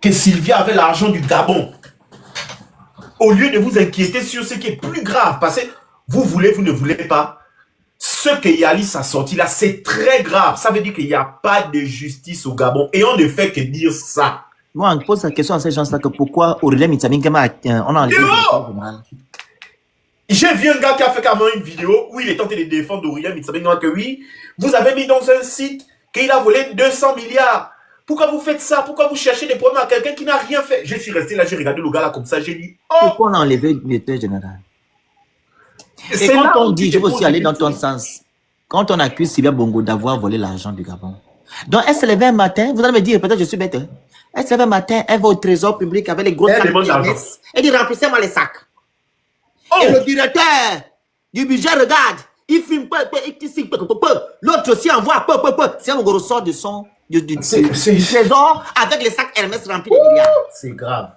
Speaker 11: que Sylvia avait l'argent du Gabon. Au lieu de vous inquiéter sur ce qui est plus grave, parce que vous voulez, vous ne voulez pas. Ce que Yalis a sorti là, c'est très grave. Ça veut dire qu'il n'y a pas de justice au Gabon. Et on ne fait que dire ça.
Speaker 2: Moi, on pose la question à ces gens-là que pourquoi Aurélien Mitsamingama, on a enlevé le directeur général.
Speaker 11: J'ai vu un gars qui a fait carrément une vidéo où il est tenté de défendre Aurélien Mitsamingama que oui, vous avez mis dans un site qu'il a volé 200 milliards. Pourquoi vous faites ça? Pourquoi vous cherchez des problèmes à quelqu'un qui n'a rien fait? Je suis resté là, j'ai regardé le gars là comme ça, j'ai dit,
Speaker 2: Pourquoi on a enlevé le directeur général? Et quand on dit, je veux aussi aller dans ton sens, quand on accuse Sylvia Bongo d'avoir volé l'argent du Gabon, donc elle se levait un matin, vous allez me dire, peut-être je suis bête, hein? Elle se lève un matin, elle va au trésor public avec les gros
Speaker 11: Elle
Speaker 2: sacs
Speaker 11: demande l'argent.
Speaker 2: elle dit remplissez-moi les sacs. Et le directeur du budget regarde, il filme, il signe, l'autre aussi envoie, Sylvia Bongo ressort de son du trésor avec les sacs Hermès remplis de milliards.
Speaker 11: C'est grave.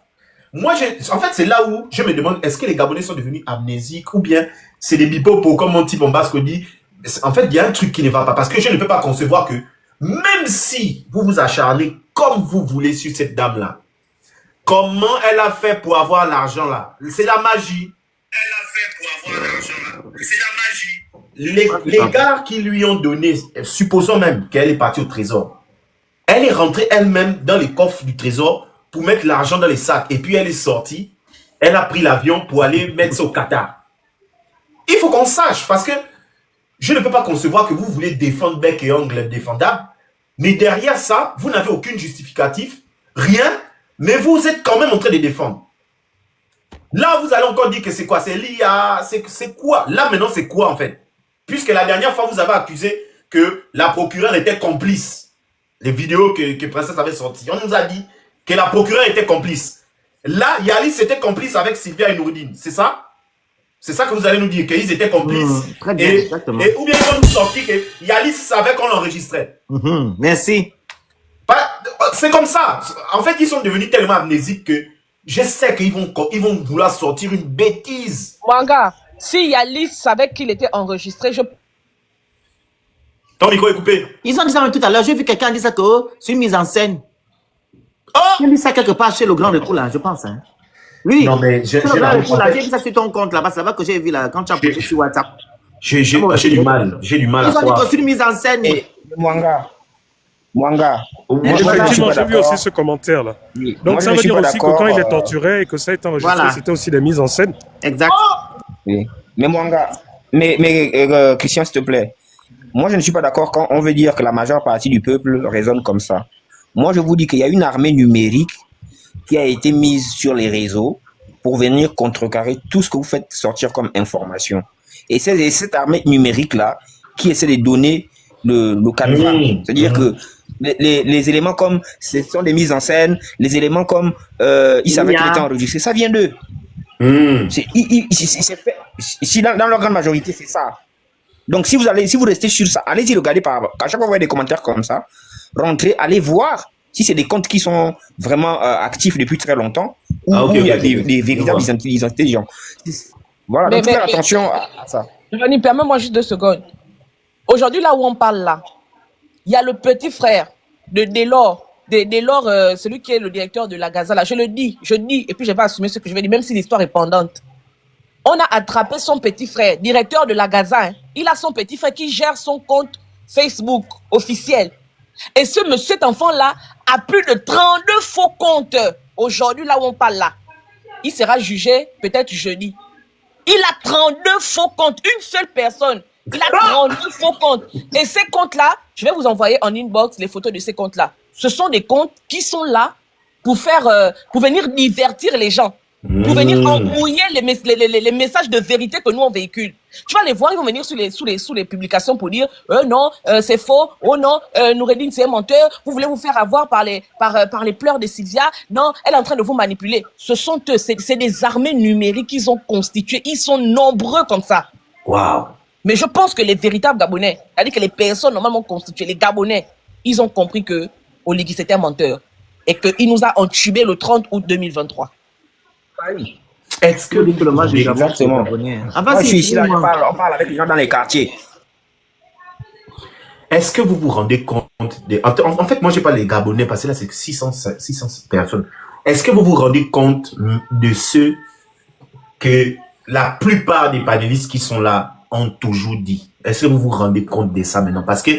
Speaker 11: Moi, en fait, c'est là où je me demande, est-ce que les Gabonais sont devenus amnésiques ou bien c'est des bipopos, comme mon type Bombasco dit. En fait, il y a un truc qui ne va pas. Parce que je ne peux pas concevoir que, même si vous vous acharnez comme vous voulez sur cette dame-là, comment elle a fait pour avoir l'argent là? C'est la magie. Elle a fait pour avoir l'argent là. C'est la magie. Les gars qui lui ont donné, supposons même qu'elle est partie au trésor, elle est rentrée elle-même dans les coffres du trésor pour mettre l'argent dans les sacs. Et puis elle est sortie. Elle a pris l'avion pour aller mettre ça au Qatar. Il faut qu'on sache, parce que je ne peux pas concevoir que vous voulez défendre bec et ongle défendable, mais derrière ça, vous n'avez aucun justificatif, rien, mais vous êtes quand même en train de défendre. Là, vous allez encore dire que c'est quoi? C'est l'IA, c'est quoi? Là, maintenant, c'est quoi en fait? Puisque la dernière fois, vous avez accusé que la procureure était complice. Les vidéos que Princesse avait sorties, on nous a dit que la procureure était complice. Là, Yalis était complice avec Sylvia et Noureddine, c'est ça? C'est ça que vous allez nous dire, qu'ils étaient complices.
Speaker 2: Très bien, exactement.
Speaker 11: Et ou bien ils vont nous sortir que Yalis savait qu'on l'enregistrait.
Speaker 2: Merci.
Speaker 11: C'est comme ça. En fait, ils sont devenus tellement amnésiques que je sais qu'ils vont vouloir sortir une bêtise.
Speaker 9: Mwanga, si Yalis savait qu'il était enregistré,
Speaker 11: Ton micro est coupé.
Speaker 2: Ils ont dit ça tout à l'heure. J'ai vu quelqu'un dire ça que c'est une mise en scène.
Speaker 11: Oh!
Speaker 2: J'ai vu ça quelque part chez le grand recours là, je pense. Hein. Oui.
Speaker 11: Non, mais j'ai
Speaker 2: vu ça sur ton compte là-bas. C'est là-bas que j'ai vu là, quand tu as posté sur WhatsApp.
Speaker 11: J'ai du mal. J'ai du mal à
Speaker 2: croire. Ils ont dit que c'est une mise en scène.
Speaker 4: Et Mwanga.
Speaker 1: Effectivement, j'ai vu aussi ce commentaire là. Oui. Donc ça veut dire aussi que quand il est torturé et que ça a été enregistré, c'était aussi des mises en scène.
Speaker 2: Exact.
Speaker 4: Oui. Mais Mwanga, Christian, s'il te plaît. Moi, je ne suis pas d'accord quand on veut dire que la majeure partie du peuple raisonne comme ça. Moi, je vous dis qu'il y a une armée numérique qui a été mise sur les réseaux pour venir contrecarrer tout ce que vous faites sortir comme information. Et c'est cette armée numérique-là qui essaie de donner le canevas. C'est-à-dire que les éléments comme ce sont des mises en scène, les éléments comme ils savaient qu'il était enregistré, ça vient d'eux. C'est fait. Dans leur grande majorité, c'est ça. Donc, si vous restez sur ça, allez-y regarder à chaque fois que vous voyez des commentaires comme ça, rentrez, allez voir si c'est des comptes qui sont vraiment actifs depuis très longtemps ou il y a des véritables identités des gens. Voilà, donc faire attention à ça.
Speaker 9: Johnny, permets-moi juste 2 secondes. Aujourd'hui, là où on parle là, il y a le petit frère de Delors, celui qui est le directeur de la Gaza là. Je dis, et puis je vais assumer ce que je vais dire, même si l'histoire est pendante. On a attrapé son petit frère, directeur de la Gaza. Hein. Il a son petit frère qui gère son compte Facebook officiel. Et cet enfant-là a plus de 32 faux comptes. Aujourd'hui, là où on parle là, il sera jugé peut-être jeudi. Il a 32 faux comptes, une seule personne. Il a 32 faux comptes. Et ces comptes-là, je vais vous envoyer en inbox les photos de ces comptes-là. Ce sont des comptes qui sont là pour venir divertir les gens. Pour venir embrouiller les messages de vérité que nous on véhicule. Tu vas les voir, ils vont venir sous les publications pour dire non, c'est faux, oh non, Noureddine c'est un menteur, vous voulez vous faire avoir par les pleurs de Sylvia, non, elle est en train de vous manipuler. Ce sont eux, c'est des armées numériques qu'ils ont constituées, ils sont nombreux comme ça.
Speaker 11: Waouh.
Speaker 9: Mais je pense que les véritables Gabonais, c'est-à-dire que les personnes normalement constituées, les Gabonais, ils ont compris que Oligui c'était un menteur et qu'il nous a entubé le 30 août 2023.
Speaker 11: Est-ce que
Speaker 2: le match est
Speaker 4: exactement. Moi, je suis ici là, on parle avec les gens dans les quartiers.
Speaker 11: Est-ce que vous vous rendez compte en fait, moi, je parle des Gabonais parce que là, c'est 600 personnes. Est-ce que vous vous rendez compte de ce que la plupart des panélistes qui sont là ont toujours dit? Est-ce que vous vous rendez compte de ça maintenant? Parce que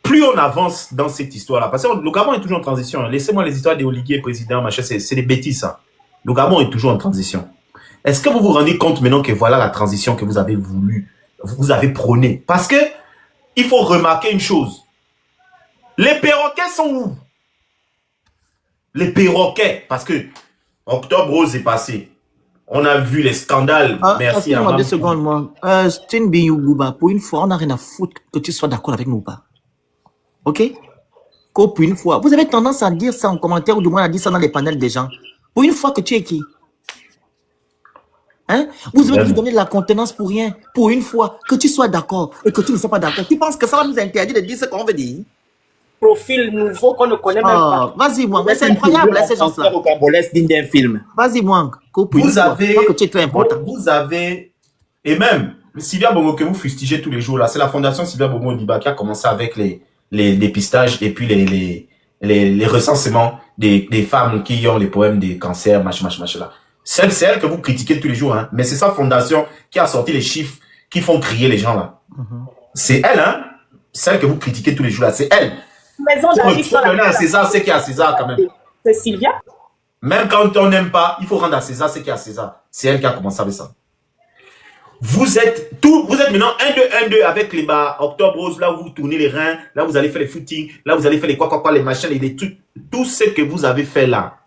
Speaker 11: plus on avance dans cette histoire-là, parce que le Gabon est toujours en transition. Laissez-moi les histoires des Oligui président, machin, c'est des bêtises, ça. Le Gabon est toujours en transition. Est-ce que vous vous rendez compte maintenant que voilà la transition que vous avez vous avez prônée? Parce que il faut remarquer une chose. Les perroquets sont où? Les perroquets, parce que Octobre Rose est passé. On a vu les scandales. Merci à
Speaker 2: 2 secondes, moi. Stine Biyouba, pour une fois, on n'a rien à foutre que tu sois d'accord avec nous ou pas. Ok? Pour une fois. Vous avez tendance à dire ça en commentaire ou du moins à dire ça dans les panels des gens. Pour une fois que tu es qui? Hein? Vous avez donné de la contenance pour rien. Pour une fois, que tu sois d'accord et que tu ne sois pas d'accord. Tu penses que ça va nous interdire de dire ce qu'on veut dire?
Speaker 5: profils nouveaux qu'on ne connaît même pas.
Speaker 2: Vas-y, Mwang. Mais c'est incroyable, ces gens-là.
Speaker 3: Au Cambodge, digne d'un film.
Speaker 2: Vas-y, Mwang.
Speaker 11: Vous avez,
Speaker 2: que tu es très important.
Speaker 11: vous avez, et même, Sylvia Bongo que vous fustigez tous les jours là, c'est la fondation Sylvia Bongo Ndiba qui a commencé avec les dépistages et puis les recensements des femmes qui ont les problèmes des cancers, machin là. C'est elle que vous critiquez tous les jours, hein. Mais c'est sa fondation qui a sorti les chiffres qui font crier les gens là. C'est elle, hein. Celle que vous critiquez tous les jours là, c'est elle.
Speaker 5: Maison
Speaker 11: Il faut donner à César ce qu'il y a à César quand même.
Speaker 5: C'est Sylvia.
Speaker 11: Même quand on n'aime pas, il faut rendre à César ce qu'il y a à César. C'est elle qui a commencé avec ça. Vous êtes maintenant 1-2 avec les Octobre Rose, là où vous tournez les reins, là où vous allez faire les footings, là où vous allez faire les quoi, les machins, les trucs, tout ce que vous avez fait là.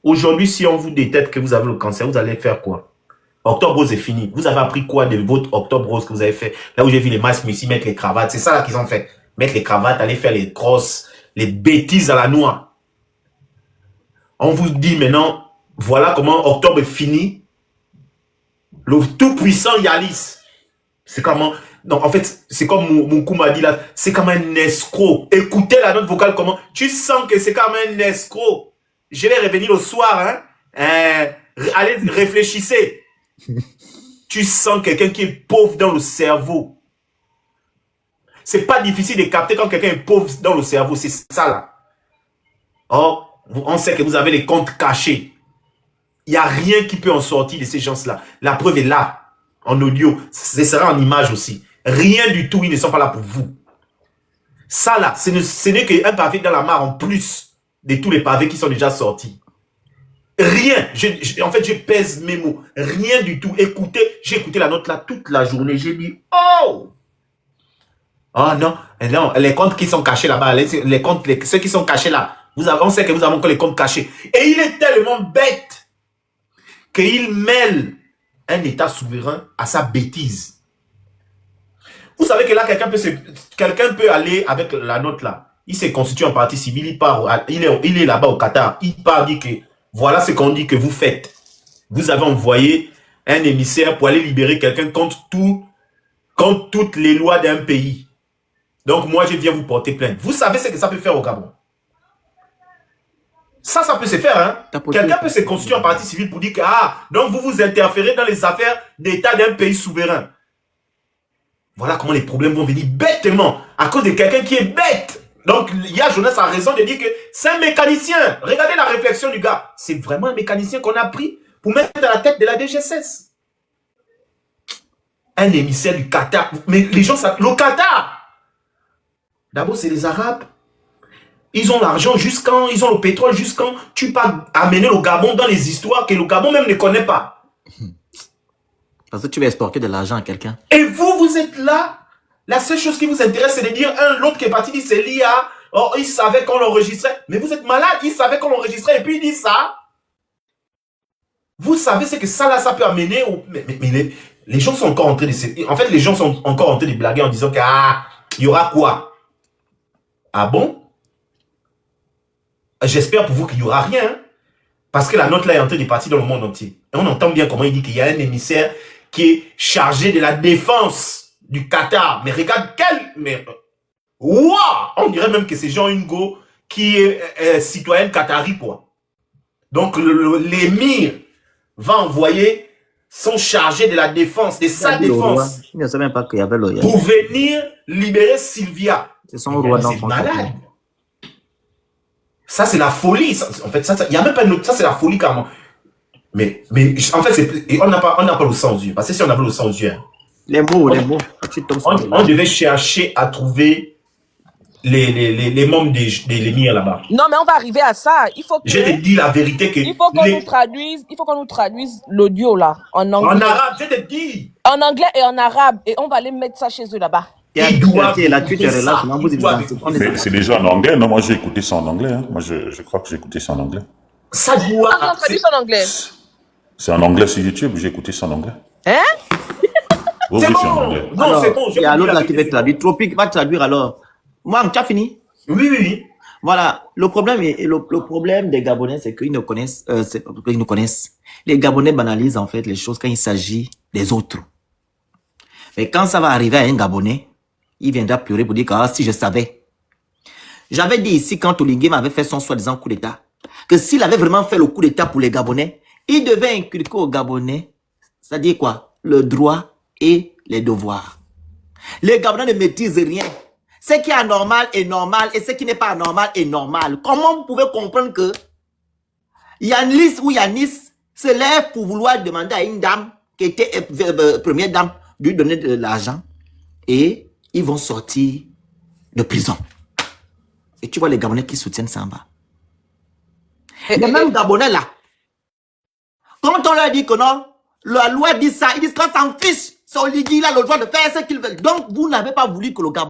Speaker 11: Aujourd'hui, si on vous détecte que vous avez le cancer, vous allez faire quoi? Octobre Rose est fini. Vous avez appris quoi de votre Octobre Rose que vous avez fait? Là où j'ai vu les masques ici mettre les cravates, c'est ça là qu'ils ont fait. Mettre les cravates, aller faire les crosses, les bêtises à la noix. On vous dit maintenant, voilà comment Octobre est fini. Le tout-puissant Yalis. C'est comment... Donc, en fait, c'est comme mon coup m'a dit là, c'est comme un escroc. Écoutez la note vocale comment... Tu sens que c'est comme un escroc. Je vais revenir le soir, hein. Allez, réfléchissez. Tu sens quelqu'un qui est pauvre dans le cerveau. C'est pas difficile de capter quand quelqu'un est pauvre dans le cerveau. C'est ça là. Or, on sait que vous avez les comptes cachés. Il n'y a rien qui peut en sortir de ces gens-là. La preuve est là, en audio. Ce sera en image aussi. Rien du tout, ils ne sont pas là pour vous. Ça là, ce n'est qu'un pavé dans la mare en plus de tous les pavés qui sont déjà sortis. Rien. En fait, je pèse mes mots. Rien du tout. Écoutez, j'ai écouté la note là toute la journée. J'ai dit, oh! Oh non, non, les comptes qui sont cachés là-bas, les comptes, ceux qui sont cachés là, on sait que vous avez encore les comptes cachés. Et il est tellement bête qu'il mêle un État souverain à sa bêtise. Vous savez que là, quelqu'un peut aller avec la note là. Il s'est constitué en partie civile, il est là-bas au Qatar. Il part, dit que voilà ce qu'on dit que vous faites. Vous avez envoyé un émissaire pour aller libérer quelqu'un contre toutes les lois d'un pays. Donc moi, je viens vous porter plainte. Vous savez ce que ça peut faire au Gabon? Ça peut se faire, hein. Quelqu'un peut se constituer en partie civile pour dire que, donc vous interférez dans les affaires d'État d'un pays souverain. Voilà comment les problèmes vont venir bêtement, à cause de quelqu'un qui est bête. Donc, Jonas a raison de dire que c'est un mécanicien. Regardez la réflexion du gars. C'est vraiment un mécanicien qu'on a pris pour mettre à la tête de la DGSS. Un émissaire du Qatar. Mais les gens savent, le Qatar, d'abord, c'est les Arabes. Ils ont l'argent jusqu'en, ils ont le pétrole jusqu'en, tu peux amener le Gabon dans les histoires que le Gabon même ne connaît pas.
Speaker 2: Parce que tu vas extorquer de l'argent à quelqu'un.
Speaker 11: Et vous êtes là. La seule chose qui vous intéresse, c'est de dire l'autre qui est parti dit c'est l'IA. Oh, il savait qu'on l'enregistrait. Mais vous êtes malade, il savait qu'on l'enregistrait et puis il dit ça. Vous savez ce que ça là, ça peut amener au... Mais les gens sont encore en train de... En fait, les gens sont encore en train de blaguer en disant que il y aura quoi? Ah bon? J'espère pour vous qu'il n'y aura rien. Hein? Parce que la note là est en train de partir dans le monde entier. Et on entend bien comment il dit qu'il y a un émissaire qui est chargé de la défense du Qatar. Mais regarde quel... Waouh! On dirait même que c'est Jean Ngo qui est citoyen qatari, quoi. Donc l'émir va envoyer son chargé de la défense, de sa défense.
Speaker 2: Je ne savais même pas qu'il y avait le...
Speaker 11: Pour venir libérer Sylvia.
Speaker 2: C'est son roi dans son
Speaker 11: malade. Ça, c'est la folie. Ça, en fait, il n'y a même pas une autre. Ça, c'est la folie, carrément. Mais en fait, on n'a pas le sang aux yeux. Parce que si on avait le sang aux yeux...
Speaker 2: Les mots.
Speaker 11: On devait chercher à trouver les membres des l'émir là-bas.
Speaker 9: Non, mais on va arriver à ça. Il faut que...
Speaker 11: Je te dis la vérité que...
Speaker 9: Il faut qu'on nous traduise l'audio là, en anglais.
Speaker 11: En arabe, je te dis.
Speaker 9: En anglais et en arabe. Et on va aller mettre ça chez eux là-bas.
Speaker 8: C'est déjà en anglais, non? Moi, j'ai écouté ça en anglais. Hein. Moi, je crois que j'ai écouté ça en anglais.
Speaker 11: Ça doit...
Speaker 9: Ah, on traduit ça en anglais.
Speaker 8: C'est en anglais sur YouTube, j'ai écouté ça en anglais.
Speaker 9: Hein?
Speaker 8: Oh,
Speaker 11: c'est
Speaker 8: oui,
Speaker 11: bon.
Speaker 8: en anglais.
Speaker 11: Non, c'est bon.
Speaker 2: Il y a l'autre là qui va traduire. Tropique va traduire alors. Moi, tu as fini?
Speaker 11: Oui.
Speaker 2: Voilà. Le problème des Gabonais, c'est qu'ils nous connaissent. Ils nous connaissent. Les Gabonais banalisent en fait les choses quand il s'agit des autres. Mais quand ça va arriver à un Gabonais, il viendra pleurer pour dire que si je savais. J'avais dit ici, quand Oligui m'avait fait son soi-disant coup d'État, que s'il avait vraiment fait le coup d'État pour les Gabonais, il devait inculquer aux Gabonais, c'est-à-dire quoi? Le droit et les devoirs. Les Gabonais ne maîtrisent rien. Ce qui est anormal est normal et ce qui n'est pas anormal est normal. Comment vous pouvez comprendre que Yanis ou Yanis se lève pour vouloir demander à une dame qui était première dame de lui donner de l'argent et ils vont sortir de prison. Et tu vois les Gabonais qui soutiennent ça en bas. Les mêmes Gabonais là, quand on leur dit que non, la loi dit ça, ils disent qu'on s'en fiche. C'est Oligui, il a le droit de faire ce qu'il veut. Donc vous n'avez pas voulu que le Gabon